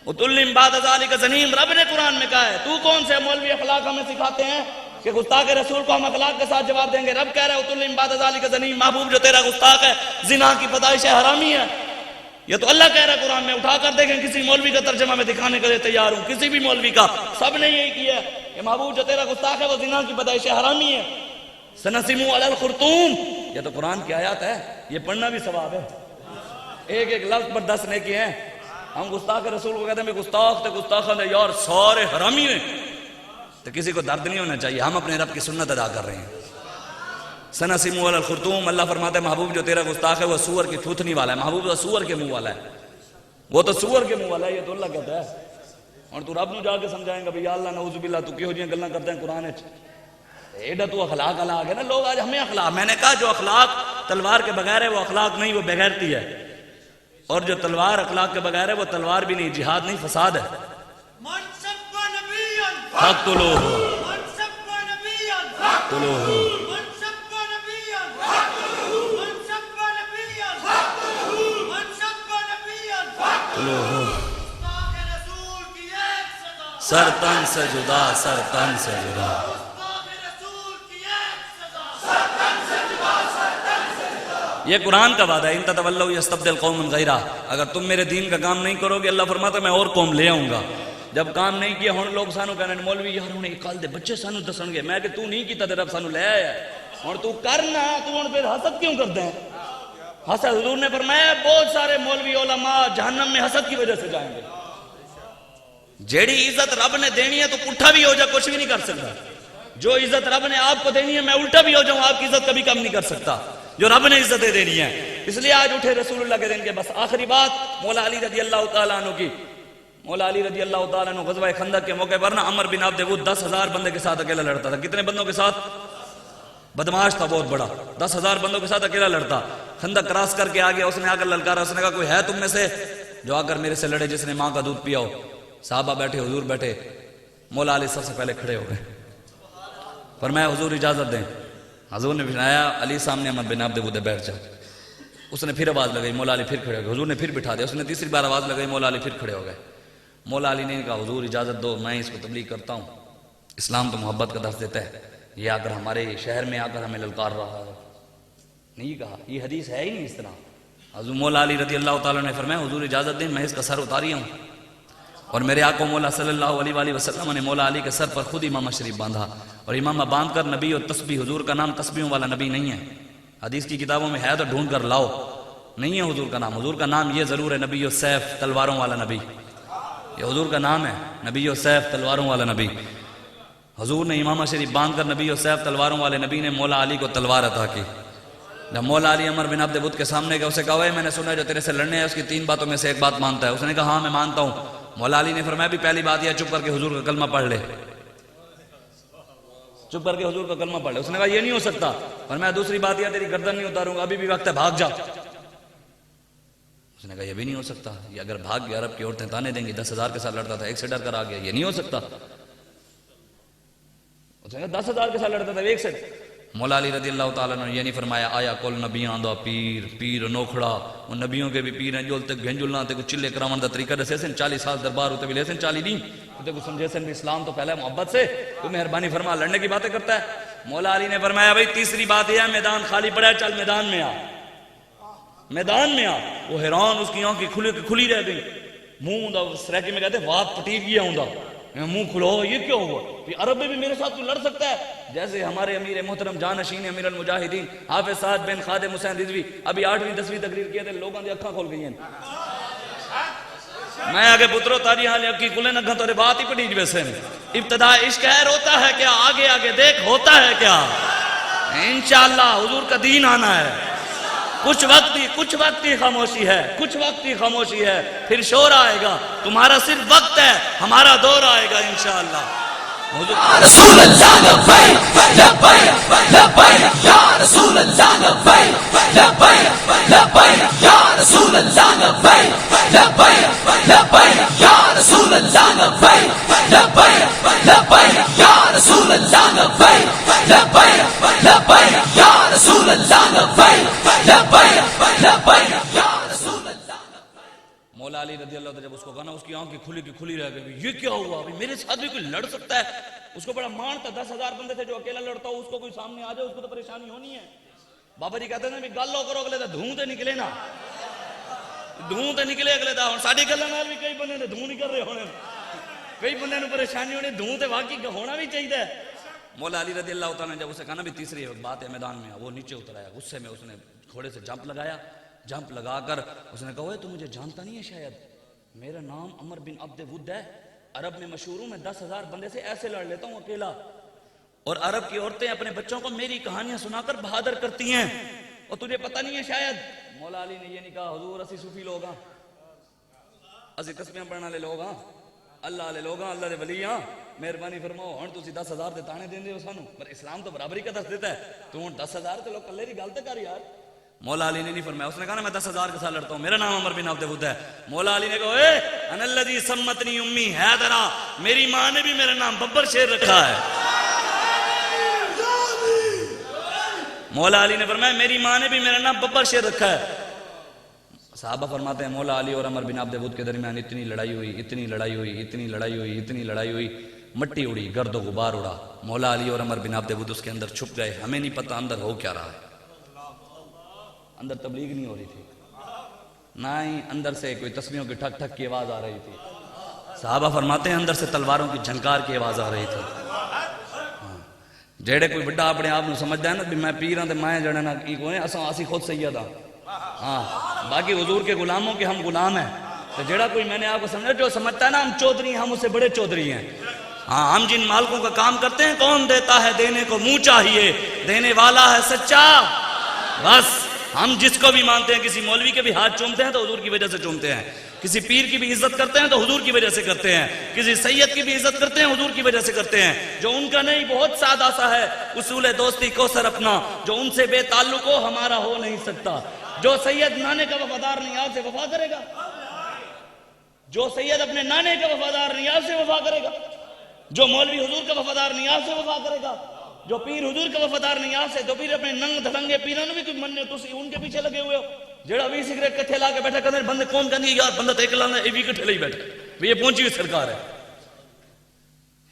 اتلم بعد ذالک زنیم، رب نے قرآن میں کہا ہے۔ تو کون سے مولوی اخلاق ہمیں سکھاتے ہیں کہ گستاخ رسول کو ہم اخلاق کے ساتھ جواب دیں گے؟ رب کہہ رہا ہے اتلم بعد ذالک زنیم، محبوب جو تیرا گستاخ ہے، زنا کی پیدائش ہے، حرامی ہے۔ یہ تو اللہ کہہ رہا ہے قرآن میں، اٹھا کر دیکھیں کسی مولوی کا ترجمہ میں دکھانے کے لیے تیار ہوں، کسی بھی مولوی کا، سب نے یہی کیا ہے کہ محبوب جو تیرا گستاخ ہے وہ زنا کی پیدائش ہے، حرامی ہے۔ سنسمو علی الخرطوم، یہ تو قرآن کی آیات ہے، یہ پڑھنا بھی ثواب ہے، ایک ایک لفظ پر 10 نیکی ہیں۔ ہم گستاخ رسول کو کہتے ہیں گستاخ تے گستاخ نے یار سارے حرامی ہیں، تو کسی کو درد نہیں ہونا چاہیے، ہم اپنے رب کی سنت ادا کر رہے ہیں۔ سنسمو علی الخرطوم، اللہ فرماتا ہے محبوب جو تیرا گستاخ ہے وہ سور کی تھوتنی والا ہے، محبوب تو سور کے منہ والا ہے، وہ تو سور کے منہ والا ہے، یہ تو اللہ کہتا ہے۔ اور تو رب نو جا کے سمجھائیں گا بھئی یا اللہ نعوذ باللہ تو کیوں جیاں گلاں کرتے ہیں قرآن وچ، ایڈا تو اخلاق اللہ ہے نا۔ لوگ آج ہمیں اخلاق، میں نے کہا جو اخلاق تلوار کے بغیر ہے وہ اخلاق نہیں، وہ بغیرتی ہے، اور جو تلوار اخلاق کے بغیر ہے وہ تلوار بھی نہیں، جہاد نہیں، فساد ہے۔ فاقتلوہ سر تن سے جدا، سر تن سے جدا۔ یہ قرآن کا وعدہ ہے، ان تتولوا یستبدل قوما غیرہ، اگر تم میرے دین کا کام نہیں کرو گے اللہ فرماتا ہے میں اور قوم لے آؤں گا۔ جب کام نہیں کیا ہن لوگ سانو کہنے مولوی یار ہن کل دے بچے سانو دسن گے، میں کہ تو نہیں کیتا تے رب سانو لے آیا، ہن تو کرنا، تو ہن پھر حسد کیوں کرتا ہے؟ حسد، حضور نے فرمایا بہت سارے مولوی علماء جہنم میں حسد کی وجہ سے جائیں گے۔ جیڑی عزت رب نے دینی ہے تو پٹھا بھی ہو جا کچھ بھی نہیں کر سکتا، جو عزت رب نے آپ کو دینی ہے میں الٹا بھی ہو جاؤں آپ کی عزت کبھی کم نہیں کر سکتا، جو رب نے عزتیں دینی ہیں۔ اس لیے آج اٹھے رسول اللہ کے دن کے بس آخری بات مولا علی رضی اللہ تعالیٰ عنہ کی۔ مولا علی رضی اللہ تعالیٰ عنہ غزوہ خندق کے موقع پر نا عمر بن عبد وود 10,000 بندے کے ساتھ اکیلا لڑتا تھا۔ کتنے بندوں کے ساتھ؟ بدماش تھا بہت بڑا، 10,000 بندوں کے ساتھ اکیلا لڑتا۔ خندق کراس کر کے آگے اس نے آ کر للکارا، اس نے کہا کوئی ہے تم میں سے جو آ کر میرے سے لڑے جس نے ماں کا دودھ پیا ہو؟ صحابہ بیٹھے، حضور بیٹھے، مولا علی سب سے پہلے کھڑے ہو گئے، فرمایا حضور اجازت دیں۔ حضور نے بٹھایا، علی سامنے عمر بن عبد وود بیٹھ جا۔ اس نے پھر آواز لگائی، مولا علی پھر کھڑے ہو گئے، حضور نے پھر بٹھا دیا۔ اس نے تیسری بار آواز لگائی، مولا علی پھر کھڑے ہو گئے۔ مولا علی نے کہا حضور اجازت دو، میں اس کو تبلیغ کرتا ہوں، اسلام تو محبت کا درس دیتا ہے، یہ آ کر ہمارے شہر میں آ کر ہمیں للکار رہا ہے۔ نہیں کہا، یہ حدیث ہے ہی نہیں اس طرح۔ حضور مولا علی رضی اللہ تعالیٰ نے فرمایا حضور اجازت دیں، میں اس کا سر اتاری ہوں، اور میرے آقا مولا صلی اللہ علیہ وآلہ وسلم نے مولا علی کے سر پر خود امامہ شریف باندھا، اور امامہ باندھ کر نبی اور تسبیح، حضور کا نام تسبیحوں والا نبی نہیں ہے، حدیث کی کتابوں میں ہے تو ڈھونڈ کر لاؤ، نہیں ہے حضور کا نام۔ حضور کا نام یہ ضرور ہے نبی و سیف، تلواروں والا نبی، یہ حضور کا نام ہے، نبی و سیف تلواروں والا نبی۔ حضور نے امامہ شریف باندھ کر نبی و سیف تلواروں والے نبی نے مولا علی کو تلوار عطا کی۔ جب مولا علی عمر بن عبد وود کے سامنے گئے، اسے کہا میں نے سنا ہے جو تیرے سے لڑنے ہے اس کی 3 باتوں میں سے ایک بات مانتا ہے۔ اس نے کہا ہاں میں مانتا ہوں۔ مولا علی نے فرمایا بھی پہلی بات یہ چپ کر کے حضور کا کلمہ پڑھ لے، چپ کر کے حضور کا کلمہ پڑھ لے۔ اس نے کہا یہ نہیں ہو سکتا۔ فرمایا دوسری بات یہ تیری گردن نہیں اتاروں گا، ابھی بھی وقت ہے بھاگ جا۔ اس نے کہا یہ بھی نہیں ہو سکتا، یہ اگر بھاگ گیا عرب کی عورتیں تانے دیں گی، 10,000 کے ساتھ لڑتا تھا ایک سے ڈر کر آ گیا، یہ نہیں ہو سکتا۔ اس نے کہا 10,000 کے ساتھ لڑتا تھا ایک سے۔ مولا علی رضی اللہ تعالیٰ نے یہ نہیں فرمایا آیا کل نبیاں دا پیر، پیر انوکھڑا، وہ نبیوں کے بھی پیر ہیں، جو تک گھنجلنا تے کو چلے کراون دا طریقہ دسے سن، 40 سال دربار ہوتے بھی لے سن، 40 نہیں تے کو سمجھے سن بھی اسلام تو پہلے محبت سے، تو مہربانی فرما لڑنے کی باتیں کرتا ہے۔ مولا علی نے فرمایا بھائی تیسری بات یہ ہے میدان خالی پڑا ہے، چل میدان میں آ، میدان میں آ۔ وہ حیران، اس کی آنکھیں کھلی رہ گئی، منہ دا سریکی میں کہتے وات پٹی گیا ہوں دا، منہ کھلو یہ کیوں ہوا؟ عرب میں بھی میرے ساتھ تو لڑ سکتا ہے؟ جیسے ہمارے امیر محترم جانشین امیر المجاہدین حافظ سعد بن خادم حسین رضوی ابھی 8ویں 10ویں تقریر کیے تھے، لوگوں دی اکھاں کھول گئی ہیں۔ میں آگے پترو تاری حال اکی کھلے نہ گھنٹوں بات ہی پڑی ویسے ابتدا عشق ہے روتا ہے کیا، آگے آگے دیکھ ہوتا ہے کیا، انشاءاللہ حضور کا دین آنا ہے۔ کچھ وقت ہی خاموشی ہے، کچھ وقت ہی خاموشی ہے، پھر شور آئے گا، تمہارا صرف وقت ہے، ہمارا دور آئے گا انشاءاللہ۔ رسول اللہ لبیک لبیک لبیک یا رسول اللہ لبیک لبیک لبیک یا رسول اللہ لبیک لبیک لبیک یا رسول اللہ لبیک لبیک لبیک یا رسول اللہ لبیک لبیک لبیک یا رسول اللہ لبیک لبیک لبیک یا رسول اللہ۔ مولا علی رضی اللہ عنہ جب اس کو کہا نا، اس کی آنکھیں کھلی رہ گئی، یہ کیا ہوا ابھی میرے ساتھ بھی کوئی لڑ سکتا ہے؟ اس کو بڑا مان تھا، 10,000 بندے تھے، جو اکیلا لڑتا ہو اس کو کوئی سامنے آ جائے اس کو تو پریشانی ہونی ہے۔ بابا جی کہتے ہیں گل لو کرو اگلے دا دھوں تے نکلے نا، دھوں تے نکلے اگلے دا۔ ہن ساڈی گلاں نال بھی کئی بندے نے دھوں نہیں کر رہے ہونے، کئی بندے نوں پریشانی ہونی، دھوں تے واقعی ہونا بھی چاہیے۔ مولا علی رضی اللہ تعالیٰ نے جب اسے کہا نا بھی تیسری بات ہے میدان میں، وہ نیچے اتر آیا، غصے میں اس نے گھوڑے سے جمپ لگایا، جمپ لگا کر اس نے کہا تو مجھے جانتا نہیں ہے شاید، میرا نام عمر بن عبد ود ہے، عرب میں مشہور ہوں، میں 10,000 بندے سے ایسے لڑ لیتا ہوں اکیلا، اور عرب کی عورتیں اپنے بچوں کو میری کہانیاں سنا کر بہادر کرتی ہیں، اور تجھے پتہ نہیں ہے شاید مولا علی نے یہ نہیں کہا حضور اسی صوفی لوگ ہاں، اسی تسبیحاں پڑھنے والے لوگ ہاں، اللہ والے لوگ ہاں، اللہ دے ولی ہاں، مہربانی فرماؤ ہن تسی 10,000 دے تانے دیندے ہو سانو، پر اسلام تو برابری کا دس دیتا ہے، تو ہن 10,000 تے لوگ کلے دی گل تے کر یار۔ مولا علی نے نہیں فرمایا، اس نے کہا نا میں 10,000 کے ساتھ لڑتا ہوں، میرا نام عمر بن عبد ود ہے۔ مولا علی نے کہا اے انا الذی سمتنی امی حیدرا، میری ماں نے بھی میرا نام ببر شیر رکھا ہے۔ مولا علی نے فرمایا میری ماں نے بھی میرا نام ببر شیر رکھا ہے۔ صحابہ فرماتے ہیں مولا علی اور عمر بن عبد ود کے درمیان اتنی لڑائی ہوئی، اتنی لڑائی ہوئی، اتنی لڑائی ہوئی، اتنی لڑائی ہوئی، مٹی اڑی، گرد و غبار اڑا، مولا علی اور عمر بن عبد ود اس کے اندر چھپ گئے، ہمیں نہیں پتہ اندر ہو کیا رہا ہے۔ اندر تبلیغ نہیں ہو رہی تھی، نہ ہی اندر سے کوئی تسبیحوں کی ٹھک ٹھک کی آواز آ رہی تھی، صحابہ فرماتے ہیں اندر سے تلواروں کی جھنکار کی آواز آ رہی تھی۔ جیڑے کوئی بڑا اپنے آپ کو سمجھتا ہے نا بھی میں پیراں تے میں جڑے نا کی کوئی اسی خود سید ہاں، ہاں باقی حضور کے غلاموں کے ہم غلام ہیں، تو جیڑا کوئی میں نے آپ کو سمجھا جو سمجھتا ہے نا ہم چودھری ہیں، ہم اس سے بڑے چودھری ہیں، ہاں ہم جن مالکوں کا کام کرتے ہیں کون دیتا ہے دینے کو منہ چاہیے، دینے والا ہے سچا، بس ہم جس کو بھی مانتے ہیں، کسی مولوی کے بھی ہاتھ چومتے ہیں تو حضور کی وجہ سے چومتے ہیں، کسی پیر کی بھی عزت کرتے ہیں تو حضور کی وجہ سے کرتے ہیں، کسی سید کی بھی عزت کرتے ہیں حضور کی وجہ سے کرتے ہیں، جو ان کا نہیں بہت سادہ سا ہے اصول دوستی کوثر اپنا، جو ان سے بے تعلق ہو ہمارا ہو نہیں سکتا، جو سید نانے کا وفادار نہیں آپ سے وفا کرے گا، جو سید اپنے نانے کا وفادار نہیں آپ سے وفا کرے گا، جو مولوی حضور کا وفادار نہیں آپ سے وفا کرے گا، جو پیر حضور کا وفادار نہیں آپ سے، تو پیر اپنے ننگ دھڑنگے پیرانوں بھی کوئی مننے تسی ان کے پیچھے لگے ہوئے ہو، جیڑا بھی سگریٹ کٹھے لا کے بیٹھا کرنے بندے کون کہنی یار بندہ تو ایک لانا یہ بھی کٹھے لے بیٹھے یہ پہنچی ہوئی سرکار ہے،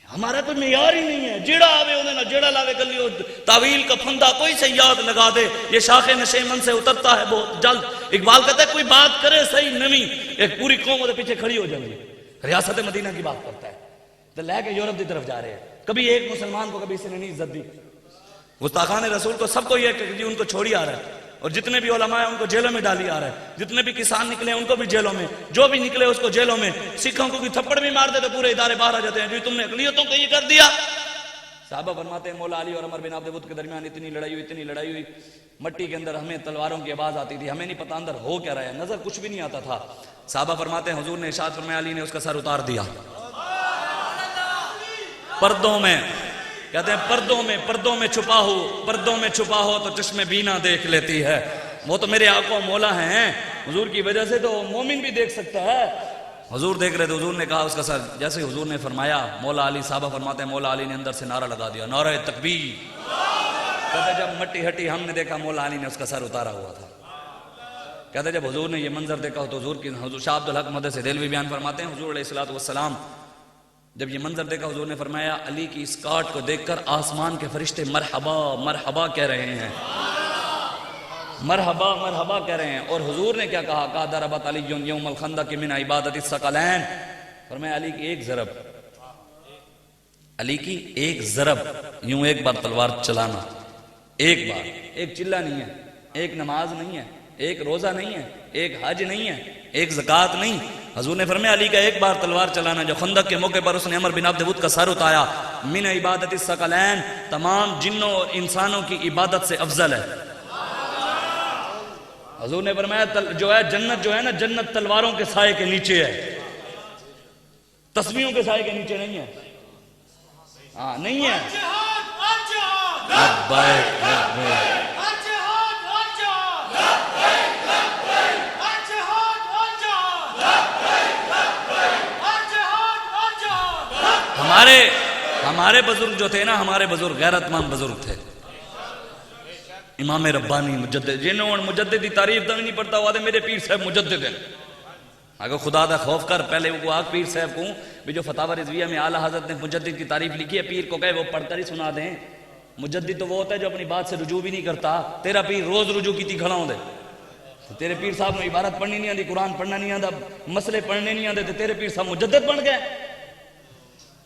ہمارا کوئی معیار ہی نہیں ہے، جیڑا آوے انہیں نہ جیڑا لاوے گلی ہو، تعویل کا پھندا کوئی سے یاد لگا دے، یہ شاخ نشیمن سے اترتا ہے بہت جلد، اقبال کہتا ہے کوئی بات کرے صحیح نمی، ایک پوری قوم وہ پیچھے کھڑی ہو جائے، ریاست مدینہ کی بات کرتا ہے، تو لے کے یورپ کی طرف جا رہے ہیں، کبھی ایک مسلمان کو کبھی اس نے نہیں عزت دی، گستاخان رسول کو سب کو یہ کہ ان کو چھوڑی آ رہا ہے، اور جتنے بھی علماء ہیں ان کو جیلوں میں ڈالی آ رہا ہے، جتنے بھی کسان نکلے ہیں ان کو بھی جیلوں میں، جو بھی نکلے اس کو جیلوں میں، سکھوں کو بھی تھپڑ بھی مار دے تو پورے ادارے باہر آ جاتے ہیں، جو تم نے اقلیتوں کو یہ کر دیا۔ صحابہ فرماتے ہیں مولا علی اور عمر بن عبد ود کے درمیان اتنی لڑائی ہوئی، اتنی لڑائی ہوئی، مٹی کے اندر ہمیں تلواروں کی آواز آتی تھی، ہمیں نہیں پتہ اندر ہو کیا رہا ہے، نظر کچھ بھی نہیں آتا تھا۔ صحابہ فرماتے ہیں حضور نے ارشاد فرمایا علی نے اس کا سر اتار دیا، پردوں میں، کہتے ہیں پردوں میں چھپا ہو تو چشم بینا دیکھ لیتی ہے، وہ تو میرے آقا و مولا ہیں، حضور کی وجہ سے تو مومن بھی دیکھ سکتا ہے، حضور دیکھ رہے تھے، حضور نے کہا اس کا سر، جیسے حضور نے فرمایا مولا علی، صحابہ فرماتے ہیں مولا علی نے اندر سے نعرہ لگا دیا، نعرہ تکبیر، کہتے جب مٹی ہٹی ہم نے دیکھا مولا علی نے اس کا سر اتارا ہوا تھا، کہتے جب حضور نے یہ منظر دیکھا تو حضور شاہ عبدالحق مدثر دہلوی بیان فرماتے ہیں حضور علیہ الصلوۃ والسلام جب یہ منظر دیکھا حضور نے فرمایا علی کی اس کاٹ کو دیکھ کر آسمان کے فرشتے مرحبا مرحبا کہہ رہے ہیں، مرحبا مرحبا کہہ رہے ہیں، اور حضور نے کیا کہا، کہا ضربت علی یوم الخندق من عبادت الثقلین، فرمایا علی کی ایک ضرب، علی کی ایک ضرب، یوں ایک بار تلوار چلانا، ایک بار، ایک چلہ نہیں ہے، ایک نماز نہیں ہے، ایک روزہ نہیں ہے، ایک حج نہیں ہے، ایک زکوٰۃ نہیں، حضور نے فرمایا علی کا ایک بار تلوار چلانا، جو خندق کے موقع پر اس نے عمر بن عبد ود کا سر اتایا، من عبادت الثقلین، تمام جنوں اور انسانوں کی عبادت سے افضل ہے۔ حضور نے فرمایا جو ہے جنت جو ہے نا، جنت تلواروں کے سائے کے نیچے ہے، تسبیحوں کے سائے کے نیچے نہیں ہے، ہاں نہیں ہے، لبیک لبیک ہمارے بزرگ جو تھے نا، ہمارے بزرگ غیرت مند بزرگ تھے، امام ربانی مجدد، جنہوں نے مجدد کی تعریف بھی نہیں پڑھتا ہوا تھے میرے پیر صاحب مجدد ہیں، اگر خدا دا خوف کر پہلے وہ آگ پیر صاحب کو بھی جو فتاوی رضویہ میں اعلیٰ حضرت نے مجدد کی تعریف لکھی ہے، پیر کو کہے وہ پڑھ کر ہی سنا دیں، مجدد تو وہ ہوتا ہے جو اپنی بات سے رجوع بھی نہیں کرتا، تیرا پیر روز رجوع کی تھی کھڑا ہوں دے، تیرے پیر صاحب نے عبارت پڑھنی نہیں آتی، قرآن پڑھنا نہیں آتا، مسئلے پڑھنے نہیں آتے، تیرے پیر صاحب مجدد بن گئے،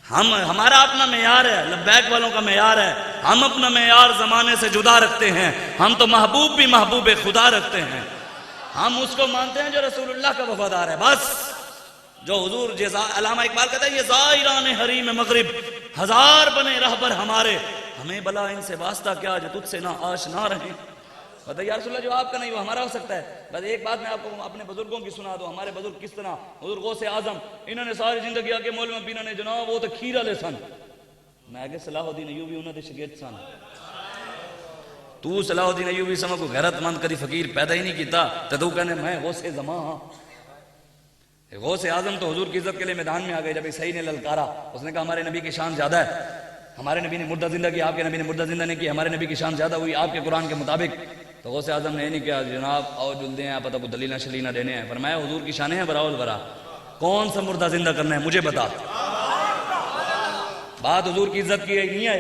ہمارا اپنا معیار ہے، لبیک والوں کا معیار ہے، ہم اپنا معیار زمانے سے جدا رکھتے ہیں، ہم تو محبوب بھی محبوب خدا رکھتے ہیں، ہم اس کو مانتے ہیں جو رسول اللہ کا وفادار ہے، بس جو حضور علامہ اقبال کہتا ہے یہ زائران حریم مغرب ہزار بنے رہبر ہمارے، ہمیں بلا ان سے واسطہ کیا جو تجھ سے نہ آشنا رہیں۔ بتائیے یا رسول اللہ جو آپ کا نہیں وہ ہمارا ہو سکتا ہے؟ بس ایک بات میں آپ کو اپنے بزرگوں کی سنا دو، ہمارے بزرگ کس طرح، حضور غوث اعظم انہوں نے ساری زندگی آگے مولوی پینا نے جناب وہ تو کھیرا لے سن، میں کہ صلاح الدین ایوبی انہوں نے شگرد سن، تو صلاح الدین ایوبی سمجھ کو غیرت مند کری فقیر پیدا ہی نہیں کیتا تو کہنے میں غوث زمان ہاں۔ غوث اعظم تو حضور کی عزت کے لیے میدان میں آ گئے، جب عیسائی نے للکارا، اس نے کہا ہمارے نبی کی شان زیادہ ہے، ہمارے نبی نے مردہ زندہ کی، آپ کے نبی نے مردہ زندہ نہیں کی، ہمارے نبی کی شان زیادہ ہوئی آپ کے قرآن کے مطابق۔ تو غوث اعظم نے یہ نہیں کہا جناب آؤ جلدے ہیں پتہ کو دلیلہ شلیلہ دینے ہیں، فرمایا حضور کی شانیں ہیں براول برا، کون سا مردہ زندہ کرنا ہے مجھے بتا۔ بات حضور کی عزت کی نہیں ہے۔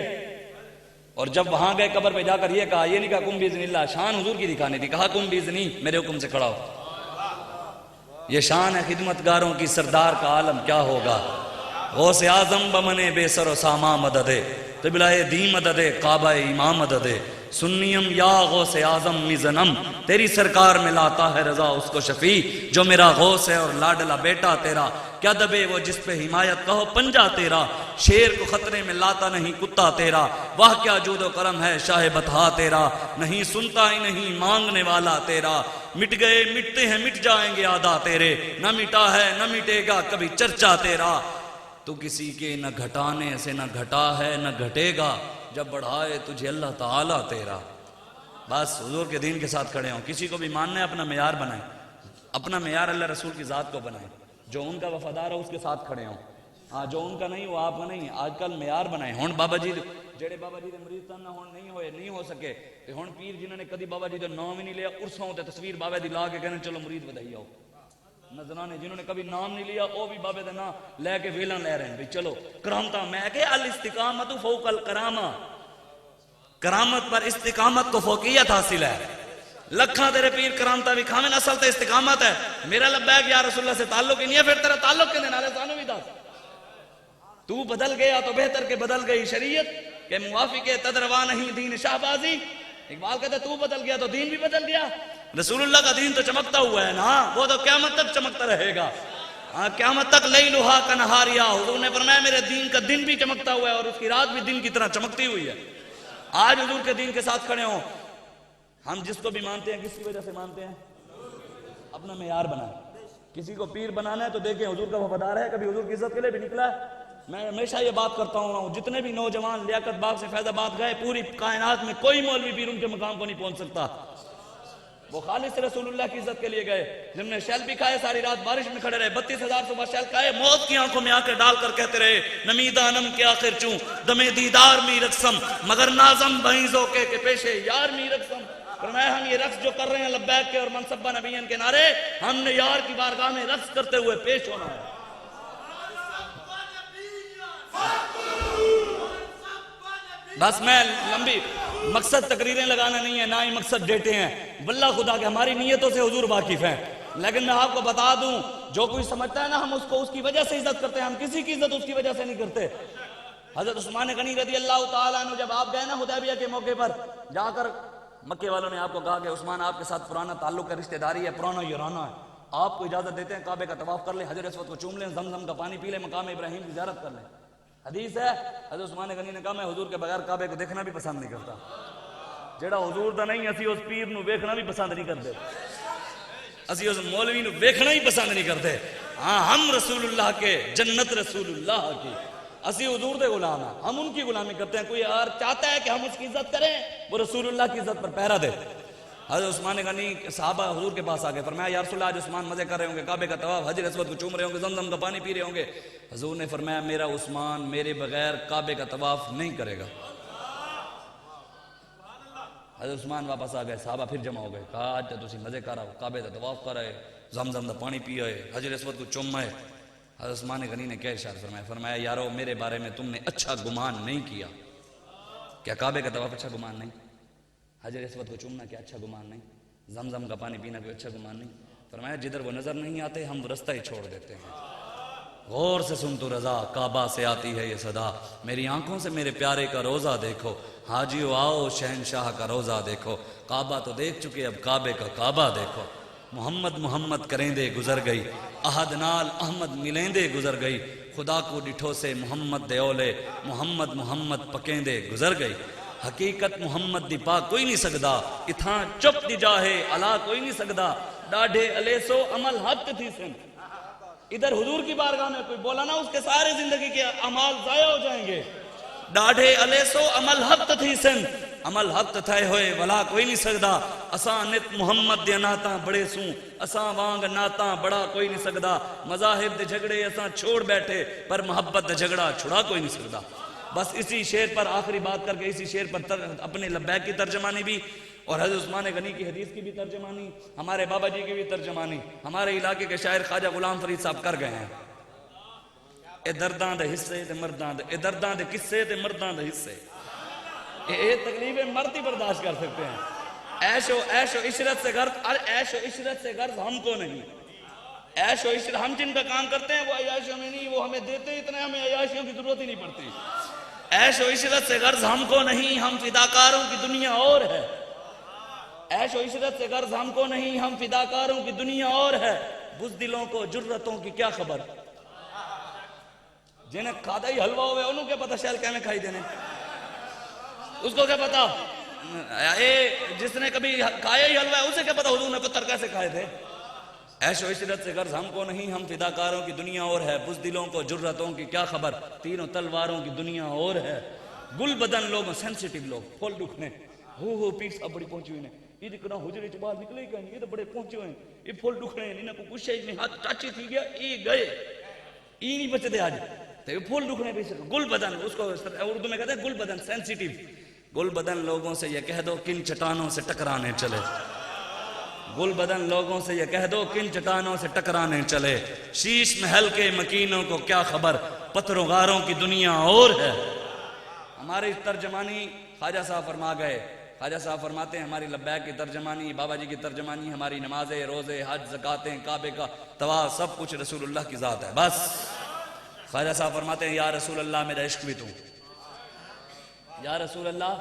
اور جب وہاں گئے قبر پہ جا کر یہ کہا، یہ نہیں کہا کم باذن اللہ، شان حضور کی دکھانی تھی، کہا کم باذنی میرے حکم سے کھڑا ہو۔ یہ شان ہے خدمتگاروں کی، سردار کا عالم کیا ہوگا۔ غوث اعظم بمنے بے سر و ساما مددے، قبلہ دی مددے کعبہ امام مددے، سنیم یا غوث اعظم مزنم، تیری سرکار میں لاتا ہے رضا اس کو شفیع، جو میرا غوث ہے اور لاڈلا بیٹا تیرا، کیا دبے وہ جس پہ حمایت کہو پنجا تیرا، شیر کو خطرے میں لاتا نہیں کتا تیرا، واہ کیا جود و کرم ہے شاہ بطحا تیرا، نہیں سنتا ہی نہیں مانگنے والا تیرا، مٹ گئے مٹتے ہیں مٹ جائیں گے آدھا تیرے، نہ مٹا ہے نہ مٹے گا کبھی چرچا تیرا، تو کسی کے نہ گھٹانے سے نہ گھٹا ہے نہ گھٹے گا، جب بڑھائے تجھے اللہ تعالیٰ تیرا۔ بس حضور کے دین کے ساتھ کھڑے ہوں، کسی کو بھی ماننا ہے اپنا معیار بنائیں، اپنا معیار اللہ رسول کی ذات کو بنائیں، جو ان کا وفادار ہو اس کے ساتھ کھڑے ہوں، ہاں جو ان کا نہیں وہ آپ کا نہیں، آج کل معیار بنائیں۔ ہون بابا جی جڑے بابا جی دے مریض تن نہ ہون نہیں ہو سکے، تے ہون پیر جنہوں نے کدی بابا جی دا نام ہی نہیں لیا عرصوں تے تصویر بابا دی لا کے کہنے چلو مرید بدائی آؤ، نذرانے جنہوں نے کبھی نام نہیں لیا وہ بھی بابے دا نام لے کے ویلاں لے رہے ہیں بھی چلو کرامتا، میں کہ الاستقامت فوق الکرامہ، کرامت پر استقامت کو فوقیت حاصل ہے۔ لکھاں تیرے پیر کرامتا بھی کھامن، اصل تے استقامت ہے۔ میرا لبیک یا رسول اللہ سے تعلق ہی نہیں ہے، پھر تیرا تعلق کے نالے سانو بھی دس، تو بدل گیا تو بہتر کہ بدل گئی شریعت کہ موافق تدروا نہیں دین شہبازی، اقبال کہتا ہے تو بدل گیا تو دین بھی بدل گیا۔ رسول اللہ کا دین تو چمکتا ہوا ہے نا، وہ تو قیامت تک چمکتا رہے گا، قیامت تک لیلھا کنہاریا، حضور نے فرمایا میرے دین کا دن بھی چمکتا ہوا ہے اور اس کی رات بھی دن کی طرح چمکتی ہوئی ہے۔ آج حضور کے دین کے ساتھ کھڑے ہوں، ہم جس کو بھی مانتے ہیں کس کی وجہ سے مانتے ہیں؟ اپنا معیار بنائیں۔ کسی کو پیر بنانا ہے تو دیکھیں حضور کا وفادار ہے، کبھی حضور کی عزت کے لیے بھی نکلا ہے۔ میں ہمیشہ یہ بات کرتا ہوں، جتنے بھی نوجوان لیاقت باغ سے فیض آباد گئے، پوری کائنات میں کوئی مولوی پیر ان کے مقام کو نہیں پہنچ سکتا۔ وہ خالص رسول اللہ کی عزت کے لیے گئے، جن نے شیل بھی کھائے، ساری رات بارش میں کھڑے رہے، 32,000 صبح شیل کھائے، موت کی آنکھوں میں آنکھیں ڈال کر کہتے رہے نمیدانم کے آخر چوں دمے دیدار می رقصم مگر نازم بھائیزوں کے پیشے یار می رقصم۔ فرمایا ہم یہ رقص جو کر رہے ہیں لبیک کے اور منصبہ نبیین کے نعرے، ہم نے یار کی بارگاہ میں رقص کرتے ہوئے پیش ہونا ہے۔ بس میں لمبی مقصد تقریریں لگانا نہیں ہے، نہ ہی مقصد ڈیٹے ہیں، واللہ خدا کہ ہماری نیتوں سے حضور واقف ہیں، لیکن میں آپ کو بتا دوں جو کوئی سمجھتا ہے نا ہم اس کو اس کی وجہ سے عزت کرتے ہیں، ہم کسی کی عزت اس کی وجہ سے نہیں کرتے۔ حضرت عثمان غنی رضی اللہ تعالیٰ عنہ جب آپ گئے نا حدیبیہ کے موقع پر، جا کر مکے والوں نے آپ کو کہا کہ عثمان آپ کے ساتھ پرانا تعلق ہے، رشتہ داری ہے، پرانا یارانہ ہے، آپ کو اجازت دیتے ہیں کعبے کا طواف کر لیں، حجر اسود کو چوم لیں، زمزم کا پانی پی لیں، مقام ابراہیم کی زیارت کر لیں۔ حدیث ہے حضرت عثمان غنی نے کہا میں حضور کے بغیر کعبے کو دیکھنا بھی پسند نہیں کرتا، جیڑا حضور دا نہیں اسی اس پیر نو ویکھنا بھی پسند نہیں کرتے، اسی اس مولوی نو ویکھنا ہی پسند نہیں کرتے۔ ہاں ہم رسول اللہ کے، جنت رسول اللہ کی، اسی حضور دے غلام ہیں، ہم ان کی غلامی کرتے ہیں۔ کوئی اور چاہتا ہے کہ ہم اس کی عزت کریں، وہ رسول اللہ کی عزت پر پہرا دے۔ حضرت عثمان غنی صحابہ حضور کے پاس آگے، فرمایا یا رسول اللہ آج عثمان مزے کر رہے ہوں گے، کعبے کا طواف، حجر اسود کو چوم رہے ہوں گے، زمزم کا پانی پی رہے ہوں گے۔ حضور نے فرمایا میرا عثمان میرے بغیر کعبے کا طواف نہیں کرے گا۔ حضرت عثمان واپس آ گئے، صحابہ پھر جمع ہو گئے، کہا آج تو تسی مزے کر رہا کعبے کا طواف کر رہے، زمزم کا پانی پی رہے، حجر اسود کو چوم رہے۔ حضرت عثمان غنی نے کیا ارشاد فرمایا؟ فرمایا یارو میرے بارے میں تم نے اچھا گمان نہیں کیا، کیا کعبے کا طواف اچھا گمان نہیں؟ حجر اسود کو چومنا کیا اچھا گمان نہیں؟ زمزم کا پانی پینا کوئی اچھا گمان نہیں؟ فرمایا جدھر وہ نظر نہیں آتے ہم رستہ ہی چھوڑ دیتے ہیں۔ غور سے سن تو رضا، کعبہ سے آتی ہے یہ صدا، میری آنکھوں سے میرے پیارے کا روزہ دیکھو، حاجیو آؤ شہنشاہ کا روزہ دیکھو، کعبہ تو دیکھ چکے اب کعبے کا کعبہ دیکھو۔ محمد محمد کریں دے گزر گئی، احد نال احمد ملیں دے گزر گئی، خدا کو ڈٹھو سے محمد دے اولے، محمد محمد پکیں دے گزر گئی، حقیقت محمد دی پا کوئی نہیں سکدا، اتھاں چپ دی جاہے علا کوئی نہیں سکدا، ڈاڈھے علیسو عمل حق تھی سن۔ ادھر حضور کی بارگاہ میں کوئی بولا نا، اس کے سارے زندگی کے اعمال ضائع ہو جائیں گے۔ ڈاڈھے علیسو عمل حق تھی سن، عمل حق تھائے ہوئے ولا کوئی نہیں سکدا، اساں نت محمد دے ناتاں بڑے سوں، اساں وانگ ناتاں بڑا کوئی نہیں سکدا، مذاہب دے جھگڑے اساں چھوڑ بیٹھے پر محبت دے جھگڑا چھڑا کوئی نہیں سکدا۔ بس اسی شعر پر آخری بات کر کے اسی شعر پر اپنے لبیک کی ترجمانی بھی اور حضرت عثمان غنی کی حدیث کی بھی ترجمانی، ہمارے بابا جی کی بھی ترجمانی ہمارے علاقے کے شاعر خواجہ غلام فرید صاحب کر گئے ہیں۔ اے درداں دے حصے تے مرداں دے، اے درداں دے قصے تے مرداں دے حصے، اے تکلیفیں مرد ہی برداشت کر سکتے ہیں۔ عیش و عشرت سے غرض، عیش و عشرت سے غرض ہم کو نہیں، عیش و عشرت ہم جن کا کام کرتے ہیں وہ عیاشیوں میں نہیں، وہ ہمیں دیتے اتنے، ہمیں عیاشیوں کی ضرورت ہی نہیں پڑتی۔ عیش و عشرت سے غرض ہم کو نہیں، ہم فداکاروں کی دنیا اور ہے، عیش و عشرت سے غرض ہم کو نہیں، ہم فداکاروں کی دنیا اور ہے، بزدلوں کو جرتوں کی کیا خبر، جنہیں کھادا ہی حلوہ ہوئے انہوں کیا پتا شیل کہنے کھائی دینے، اس کو کیا پتا، جس نے کبھی کھایا ہی حلوہ ہے اسے کیا پتا حضور نے پتھر کیسے کھائے تھے۔ عیش و عشرت سے غرض ہم کو نہیں، ہم فداکاروں کی دنیا اور ہے، بزدلوں کو جرتوں کی کیا خبر، تینوں تلواروں کی دنیا اور ہے، گل بدن لوگ سینسیٹیو لوگ پھول دکھنے ہو پیس اب بڑی پہنچی ہوئی نے، یہ دکھنا حجرے چ باہر نکلے ہی کہیں، یہ تو بڑے پہنچے ہوئے ہیں، یہ پھول دکھنے ہیں، انہیں کو کچھ ہے نہیں، ہاتھ ٹاچی تھی گیا یہ گئے، یہ نہیں بچتے آج، تو یہ پھول دکھنے بھی گل بدن، اس کو اردو میں کہتے ہیں گل بدن سینسیٹیو، گل بدن لوگوں سے یہ کہہ دو کن چٹانوں سے ٹکرانے چلے، گل بدن لوگوں سے یہ کہہ دو کن چٹانوں سے ٹکرانے چلے، شیش محل کے مکینوں کو کیا خبر، پتھروں غاروں کی دنیا اور ہے۔ ہماری ترجمانی خواجہ صاحب فرما گئے، خواجہ صاحب فرماتے ہیں ہماری لبیک کی ترجمانی، بابا جی کی ترجمانی، ہماری نمازیں، روزے، حج، زکاتیں، کعبے کا طواف سب کچھ رسول اللہ کی ذات ہے۔ بس خواجہ صاحب فرماتے ہیں یا رسول اللہ میرا عشق بھی تو، یا رسول اللہ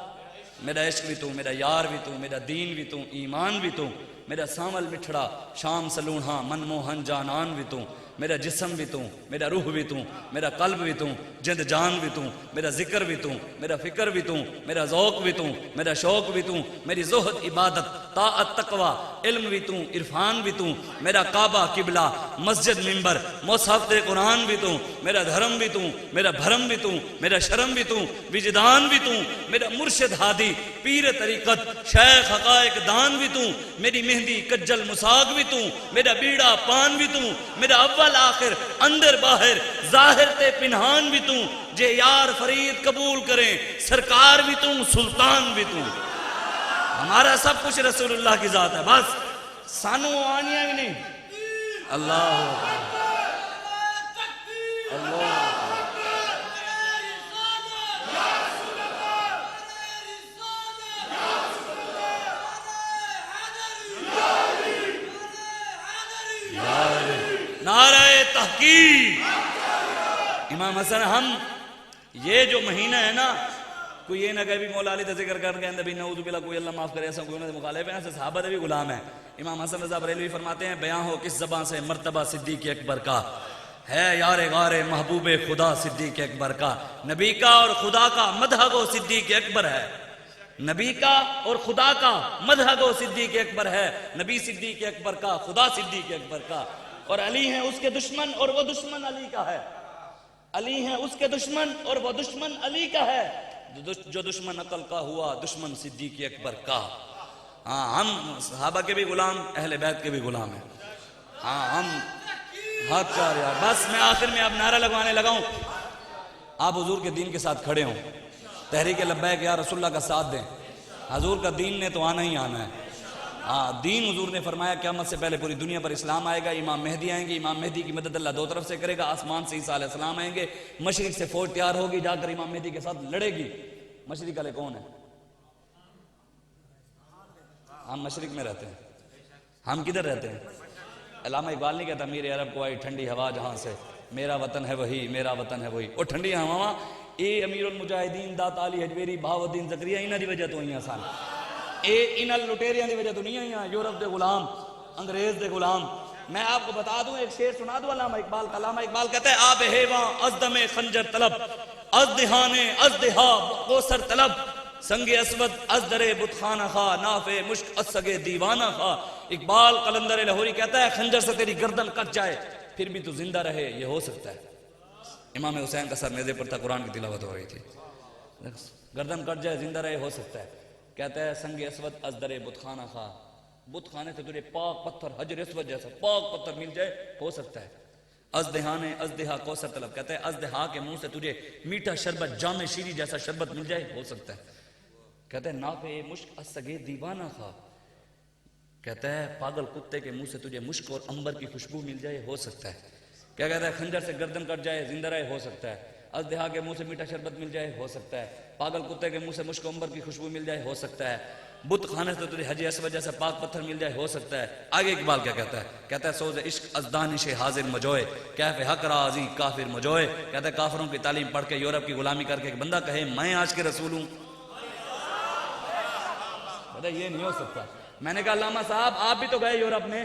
میرا عشق بھی تو، میرا یار بھی تو، میرا دین بھی تو، ایمان بھی تو، میرا سامل مٹھڑا شام سلونہا من موہن جانان بھی تو، میرا جسم بھی تو، میرا روح بھی تو، میرا قلب بھی تو، جند جان بھی تو، میرا ذکر بھی تو، میرا فکر بھی تو، میرا ذوق بھی تو، میرا شوق بھی تو، میری زہد عبادت طاعت تقوی علم بھی تو، عرفان بھی تو، میرا کعبہ قبلہ مسجد منبر مصحف قرآن بھی تو، میرا دھرم بھی تو، میرا بھرم بھی تو، میرا شرم بھی تو، وجدان بھی تو، میرا مرشد ہادی پیر طریقت شیخ حقائق دان بھی تو، میری مہندی کجل مساق بھی تو، میرا بیڑا پان بھی تو، میرا اول آخر اندر باہر ظاہر تے پنہان بھی تو، جے یار فرید قبول کریں سرکار بھی تو، سلطان بھی تو، ہمارا سب کچھ رسول اللہ کی ذات ہے۔ بس سانو آنیاں ہی نہیں۔ اللہ اللہ نعرہ تحقیق۔ امام حسن ہم یہ جو مہینہ ہے نا، کوئی یہ نہ کہ بھی مولا علی کا ذکر کر کے نبی نعوذ باللہ کوئی اللہ معاف کرے، ایسا کوئی انہوں نے مخالف ہے، ایسے صحابہ بھی غلام ہیں۔ امام حسن رضا بریلوی فرماتے ہیں بیان ہو کس زبان سے مرتبہ صدیق اکبر کا، ہے یار غار محبوب خدا صدیق اکبر کا، نبی کا اور خدا کا مدح گو صدیق اکبر ہے، نبی کا اور خدا کا مدح گو صدیق اکبر ہے، نبی صدیق اکبر کا، خدا صدیق اکبر کا، اور علی ہیں اس کے دشمن اور وہ دشمن علی کا ہے، علی ہیں اس کے دشمن اور وہ دشمن علی کا ہے، جو دشمن عقل کا ہوا دشمن صدیق اکبر کا۔ ہاں ہم صحابہ کے بھی غلام، اہل بیت کے بھی غلام ہیں۔ ہاں ہم ہاتھ چار یار، بس میں آخر میں اب نعرہ لگوانے لگا ہوں، آپ حضور کے دین کے ساتھ کھڑے ہوں، تحریک لبیک یا رسول اللہ کا ساتھ دیں، حضور کا دین نے تو آنا ہی آنا ہے۔ دین حضور نے فرمایا قیامت سے پہلے پوری دنیا پر اسلام آئے گا، امام مہدی آئیں گے، امام مہدی کی مدد اللہ دو طرف سے کرے گا، آسمان سے عیسیٰ علیہ السلام آئیں گے، مشرق سے فوج تیار ہوگی جا کر امام مہدی کے ساتھ لڑے گی۔ مشرق والے کون ہیں؟ ہم مشرق میں رہتے ہیں، ہم کدھر رہتے ہیں؟ علامہ اقبال نہیں کہتا میرے عرب کو آئی ٹھنڈی ہوا جہاں سے، میرا وطن ہے وہی، میرا وطن ہے وہی، اور ٹھنڈی ہوا اے امیر المجاہدین دات علی حجویری بہاؤالدین زکریا انہاں دی وجہ تو ہوئی آسان، اے انہاں لٹیریاں دی وجہ تو نہیں آئی، یورپ دے غلام انگریز دے غلام. میں آپ کو بتا دوں، ایک شعر سنا دوں علامہ اقبال کا. علامہ اقبال کہتا ہے آب ہیواں از دم خنجر طلب، از دہانے از دہا کوثر طلب، سنگ اسود از در بت خانہ خواہ، ناف مشک از سگے دیوانہ خواہ. اقبال قلندر لاہوری کہتا ہے خنجر سے تیری گردن کٹ جائے پھر بھی تو زندہ رہے، یہ ہو سکتا ہے. امام حسین کا سر نیزے پر تھا، قرآن کی تلاوت ہو رہی تھی. گردن کٹ جائے زندہ رہے، ہو سکتا ہے. کہتا ہے سنگ اسود از در بت خانہ خواہ، بت خانے سے تجھے پاک پتھر حجر اسود جیسا پاک پتھر مل جائے، ہو سکتا ہے. از دہانے از دہا کوثر طلب، کہتا ہے از دہا کے منہ سے تجھے میٹھا شربت جام شیری جیسا شربت مل جائے، ہو سکتا ہے. کہتا ہے ناف مشک از سگے دیوانہ خواہ، کہتا ہے پاگل کتے کے منہ سے تجھے مشک اور عنبر کی خوشبو مل جائے، ہو سکتا ہے. کیا کہتا ہے خنجر سے گردن کٹ جائے زندہ رہے، ہو سکتا ہے. از دہا کے منہ سے میٹھا شربت مل جائے، ہو سکتا ہے. پاگل کتے کے منہ سے مشک و عنبر کی خوشبو مل جائے، ہو سکتا ہے. بت خانے سے تجھے حجر اسود جیسا پاک پتھر مل جائے، ہو سکتا ہے. آگے اقبال کیا کہتا ہے؟ کہتا ہے سوز عشق از دانش حاضر مجوئے، کیف حق رازی کافر مجوئے. کہتا ہے کافروں کی تعلیم پڑھ کے یورپ کی غلامی کر کے ایک بندہ کہے میں آج کے رسول ہوں، یہ نہیں ہو سکتا. میں نے کہا علامہ صاحب آپ بھی تو گئے یورپ میں،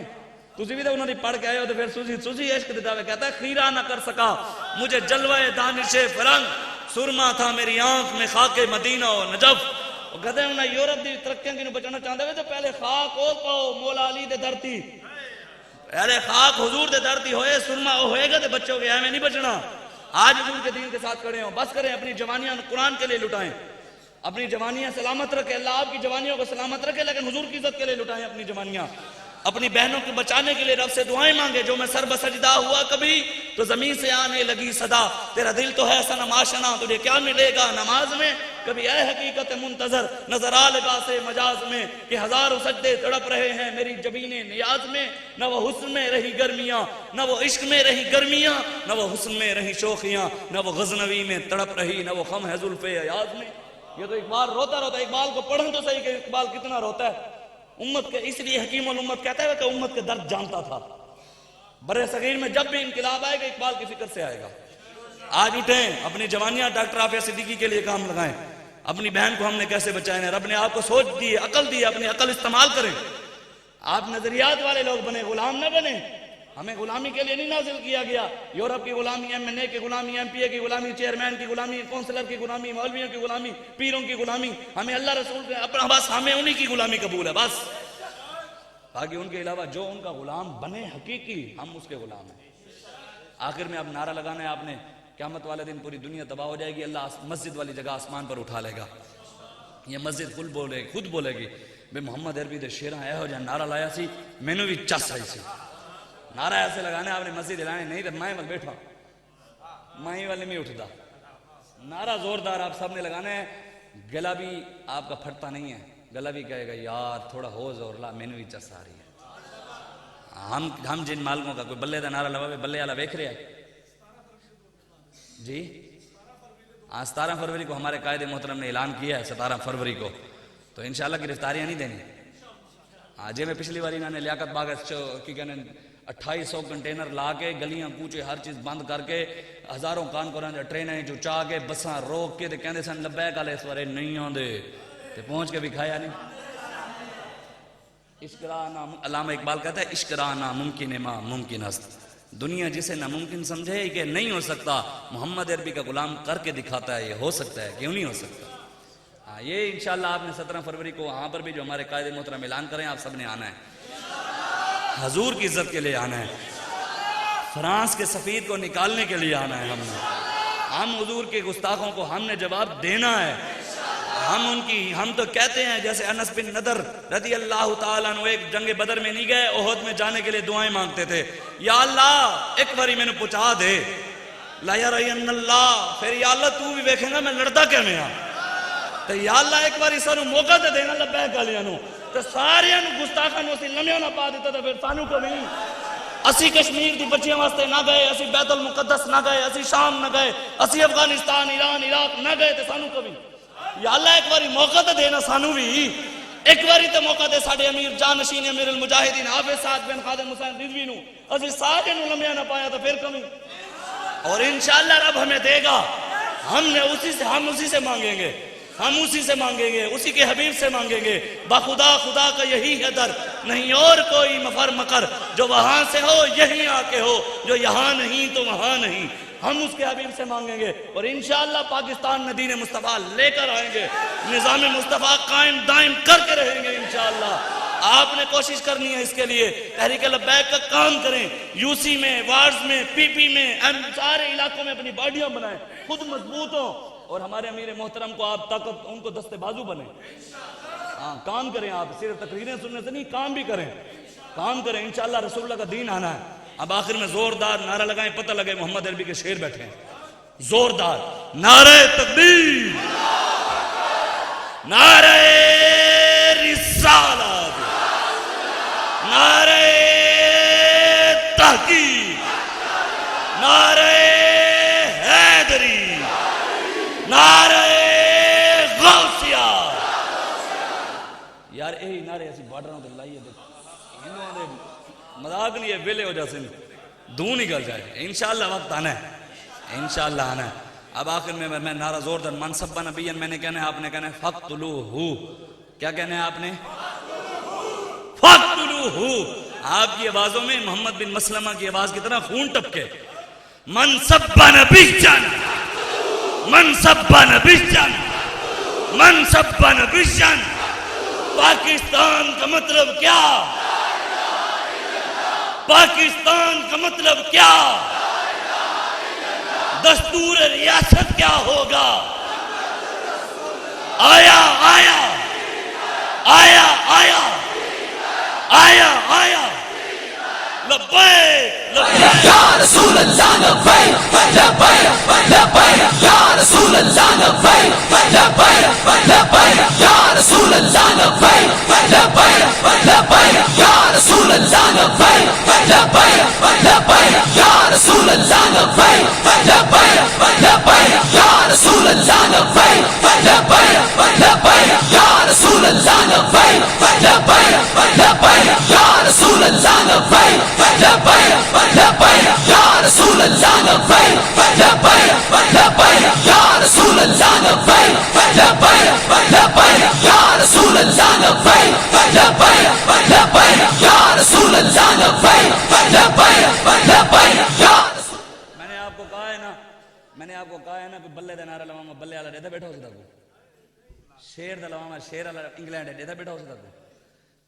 تسی بھی تو انہوں نے پڑھ کے آئے ہو، تو پھر سوزی عشق دیتا ہے. کہتا ہے خیرہ نہ کر سکا مجھے جلوہ دانش فرنگ، سرما تھا میری آنکھ میں خاک مدینہ و نجف. وہ کہتے ہیں انہیں یورپ دی ترقیاں کی بچانا چاہتے ہوئے تو پہلے خاک اور پاؤ مولا علی دے درتی، پہلے خاک حضور دے درتی ہوئے، سرما ہوئے گا تو بچوں کے ہمیں نہیں بچنا. آج حضور کے دین کے ساتھ کھڑے ہوں، بس کریں اپنی جوانیاں قرآن کے لیے لٹائیں، اپنی جوانیاں سلامت رکھے، اللہ آپ کی جوانیوں کو سلامت رکھے، لیکن حضور کی عزت کے لیے لٹائیں اپنی جوانیاں. اپنی بہنوں کو بچانے کے لیے رب سے دعائیں مانگے. جو میں سر بسجدہ ہوا کبھی تو زمین سے آنے لگی صدا، تیرا دل تو ہے صنم آشنا، تجھے کیا ملے گا نماز میں. کبھی اے حقیقت منتظر نظر آ لگا سے مجاز میں، کہ ہزاروں سجدے تڑپ رہے ہیں میری جبین نیاز میں. نہ وہ حسن میں رہی گرمیاں، نہ وہ عشق میں رہی گرمیاں، نہ وہ حسن میں رہی شوخیاں، نہ وہ غزنوی میں تڑپ رہی، نہ وہ خم ہے زلف ایاز میں. یہ تو اقبال روتا روتا، اقبال کو پڑھیں تو صحیح کہ اقبال کتنا روتا ہے امت کے. اس لیے حکیم الامت کہتا ہے کہ امت کے درد جانتا تھا. برے صغیر میں جب بھی انقلاب آئے گا اقبال کی فکر سے آئے گا. آج اٹھیں، اپنی جوانیاں ڈاکٹر عافیہ صدیقی کے لیے کام لگائیں. اپنی بہن کو ہم نے کیسے بچائے، رب نے آپ کو سوچ دی، عقل دی، اپنی عقل استعمال کریں. آپ نظریات والے لوگ بنے، غلام نہ بنے. ہمیں غلامی کے لیے نہیں نازل کیا گیا. یورپ کی غلامی، M.N.A کی غلامی، M.P.A کی غلامی، چیئرمین کی غلامی، کونسلر کی غلامی، مولویوں کی غلامی، پیروں کی غلامی. ہمیں اللہ رسول کے اپنا بس ہمیں انہی کی غلامی قبول ہے بس. باقی ان کے علاوہ جو ان کا غلام بنے حقیقی، ہم اس کے غلام ہیں. آخر میں اب نعرہ لگانا ہے آپ نے، قیامت والے دن پوری دنیا تباہ ہو جائے گی، اللہ مسجد والی جگہ آسمان پر اٹھا لے گا. یہ مسجد خود بولے گی بے محمد عربی دے شیراں اے ہو جہاں نعرہ لایا سی، مینوں بھی چس آئی سی. نعرہ ایسے لگانا ہے آپ نے مسجد ہلانے نہیں تو میں ول بیٹھا، میں والے میں اٹھتا. نعرہ زوردار آپ سب نے لگانا ہے. گلا بھی آپ کا پھٹتا نہیں ہے، گلا بھی کہے گا یار تھوڑا ہو زور لا، مینوں بھی چس آ رہی ہے. ہم جن مالکوں کا کوئی بلے دا نعرہ لگاوے، بلے والا ویکھ رہا ہے جی. 17 فروری کو ہمارے قائد محترم نے اعلان کیا ہے 17 فروری کو، تو انشاءاللہ گرفتاریاں نہیں دینی. جی میں پچھلی بار انہوں نے لیاقت باغ کی کہنے 2800 کنٹینر لا کے گلیاں کوچے ہر چیز بند کر کے ہزاروں کانکوراں ٹرینیں جو چاہ کے بساں روک کے کہندے سن لبیک والے اس بارے نہیں آندے تے پہنچ کے بھی کھایا نہیں. اشکرا علامہ اقبال کہتا ہے اشکرا ناممکن ما ممکن است. دنیا جسے ناممکن سمجھے کہ نہیں ہو سکتا، محمد عربی کا غلام کر کے دکھاتا ہے یہ ہو سکتا ہے، کیوں نہیں ہو سکتا. یہ انشاءاللہ آپ نے 17 فروری کو وہاں پر بھی جو ہمارے قائد محترم اعلان کریں، آپ سب نے آنا ہے، حضور کی عزت کے لیے آنا ہے، فرانس کے سفیر کو نکالنے کے لیے آنا ہے. ہم حضور کے گستاخوں کو ہم نے جواب دینا ہے. ہم تو کہتے ہیں جیسے انس بن نضر رضی اللہ تعالیٰ عنہ ایک جنگ بدر میں نہیں گئے، احد میں جانے کے لیے دعائیں مانگتے تھے، یا اللہ ایک باری میں نے پہنچا دے، لا یرین اللہ، پھر یا اللہ تو بھی دیکھیں گا میں لڑتا کیویں ہاں، تو یا اللہ ایک باری سانو موقع تے دینا لبیک والیاں نو، تو ساریاں گستاخاں نو اسی لمحیاں نہ پا دیتا، تو پھر سانو کو نہیں. اسی کشمیر دی بچیاں واسطے نہ گئے، اسی بیت المقدس نہ گئے، اسی شام نہ گئے، اسی افغانستان ایران عراق نہ گئے، تو سانو کو بھی یا اللہ ایک باری موقع تے دینا سانو بھی، ایک باری تے موقع دے ساڑھے امیر جانشین امیر المجاہدین حافظ سعد بن خادم حسین رضوی نو، اسی سارے نو لمحیاں نہ پایا تو پھر کمی. اور انشاءاللہ رب ہمیں دے گا، ہم اسی سے مانگیں گے، ہم اسی سے مانگیں گے، اسی کے حبیب سے مانگیں گے. بخدا خدا کا یہی ہے در، نہیں اور کوئی مفر مکر، جو وہاں سے ہو یہیں آ کے ہو، جو یہاں نہیں تو وہاں نہیں۔ ہم اس کے حبیب سے مانگیں گے اور انشاءاللہ پاکستان میں دین مصطفیٰ لے کر آئیں گے، نظام مصطفیٰ قائم دائم کر کے رہیں گے انشاءاللہ۔ آپ نے کوشش کرنی ہے اس کے لیے، تحریک لبیک کا کام کریں، یو سی میں، وارڈز میں، پی پی میں، سارے علاقوں میں اپنی باڈیاں بنائیں، خود مضبوط ہوں، اور ہمارے امیر محترم کو آپ طاقت، ان کو دستے بازو بنیں۔ ہاں کام کریں، آپ صرف تقریریں سننے سے نہیں، کام بھی کریں، کام کریں، انشاءاللہ رسول اللہ کا دین آنا ہے۔ اب آخر میں زوردار نعرہ لگائیں، پتہ لگے محمد عربی کے شعر بیٹھے ہیں، زوردار نعرہ تکبیر، نعرہ رسالت، نعرہ تحقیق، نعرہ حیدری، نعرہ غوثیہ۔ یار یہی نعرے ایسی بارڈروں تے لائیے، مذاق نہیں ہے، ویلے ہو جا سن دوں نکل جائے، انشاءاللہ وقت آنا ہے، انشاءاللہ آنا ہے۔ اب آخر میں نعرہ زوردار، من سب نبی میں نے کہنا ہے، آپ نے کہنا ہے فقتلوہو، کیا کہنا ہے آپ نے؟ فقتلوہو۔ آپ کی آوازوں میں محمد بن مسلمہ کی آواز کی طرح خون ٹپکے، من سب نبی جان، من سب نبی جان، من سب نبی جان۔ پاکستان کا مطلب کیا؟ پاکستان کا مطلب کیا؟ دستور ریاست کیا ہوگا؟ آیا آیا آیا آیا آیا آیا لبیک لبیک یا رسول اللہ لبیک لبیک لبیک یا رسول اللہ لبیک لبیک لبیک یا رسول اللہ لبیک لبیک لبیک یا رسول اللہ لبیک لبیک لبیک یا رسول اللہ لبیک لبیک لبیک یا رسول اللہ لبیک لبیک لبیک یا رسول اللہ لبیک لبیک لبیک یا رسول اللہ لبیک لبیک لبیک یا رسول اللہ لبیک لبیک لبیک یا رسول اللہ لبیک لبیک لبیک یا رسول اللہ لبیک لبیک لبیک یا رسول اللہ لبیک لبیک لبیک یا۔ میں نے آپ کو کہا ہے نا، میں نے آپ کو کہا ہے نا کہ بلے دا نعرہ لواں بلے والا ڈیتا بیٹھا ہو سکتا کو، شیر دا لواں شیر والا انگلینڈ ہے ڈیتا بیٹھا ہو سکتا کو،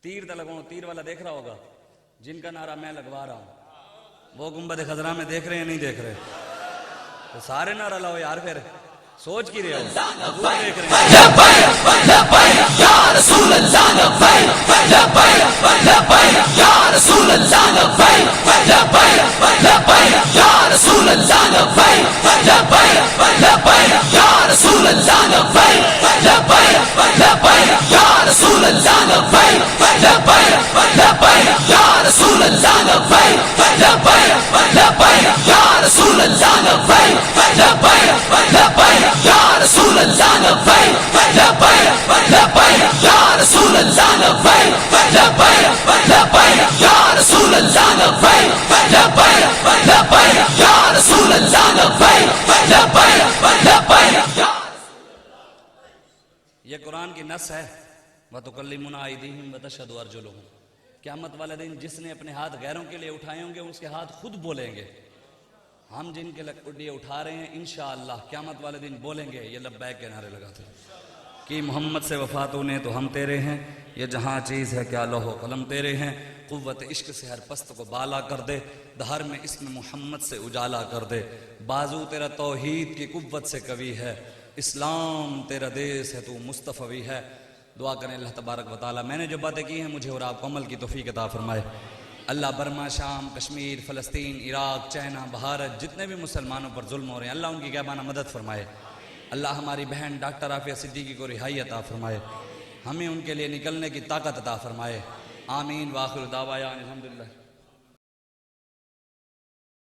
تیر دا لگاؤں تیر والا دیکھ رہا ہوگا، جن کا نعرہ میں لگوا رہا ہوں وہ گنبد خضرا میں دیکھ رہے ہیں نہیں دیکھ رہے؟ تو سارے نعرہ لاؤ یار، پھر سوچ کی رہے ہو، حضور دیکھ رہے ہیں۔ لبیک لبیک یا رسول اللہ لبیک لبیک لبیک یا رسول اللہ لبیک لبیک لبیک یا رسول اللہ لبیک لبیک لبیک یا رسول اللہ لبیک لبیک لبیک یا رسول اللہ لبیک لبیک لبیک یا رسول اللہ لبیک لبیک لبیک یا رسول اللہ لبیک لبیک لبیک یا رسول اللہ لبیک لبیک لبیک یا رسول اللہ لبیک لبیک لبیک یا رسول اللہ لبیک لبیک لبیک یا رسول اللہ لبیک لبیک لبیک یا۔ یہ قرآن کی نص ہے، وَتُكَلِّمُنَا أَيْدِيهِمْ وَتَشْهَدُ أَرْجُلُهُمْ۔ قیامت والے دن جس نے اپنے ہاتھ غیروں کے لیے اٹھائے ہوں گے اس کے ہاتھ خود بولیں گے، ہم جن کے لیے اٹھا رہے ہیں انشاءاللہ قیامت والے دن بولیں گے یہ لبیک کے نعرے لگاتے ہیں کہ محمد سے وفا تو نے تو ہم تیرے ہیں، یہ جہاں چیز ہے کیا لوح و قلم تیرے ہیں، قوت عشق سے ہر پست کو بالا کر دے، دہر میں اسم محمد سے اجالا کر دے، بازو تیرا توحید کی قوت سے قوی ہے، اسلام تیرا دیس ہے تو مصطفی ہے۔ دعا کریں اللہ تبارک و تعالی میں نے جو باتیں کی ہیں مجھے اور آپ کو عمل کی توفیق عطا فرمائے۔ اللہ برما، شام، کشمیر، فلسطین، عراق، چائنا، بھارت جتنے بھی مسلمانوں پر ظلم ہو رہے ہیں اللہ ان کی غیبانہ مدد فرمائے۔ اللہ ہماری بہن ڈاکٹر عافیہ صدیقی کو رہائی عطا فرمائے، ہمیں ان کے لیے نکلنے کی طاقت عطا فرمائے۔ آمین۔ وآخر دعوانا الحمدللہ۔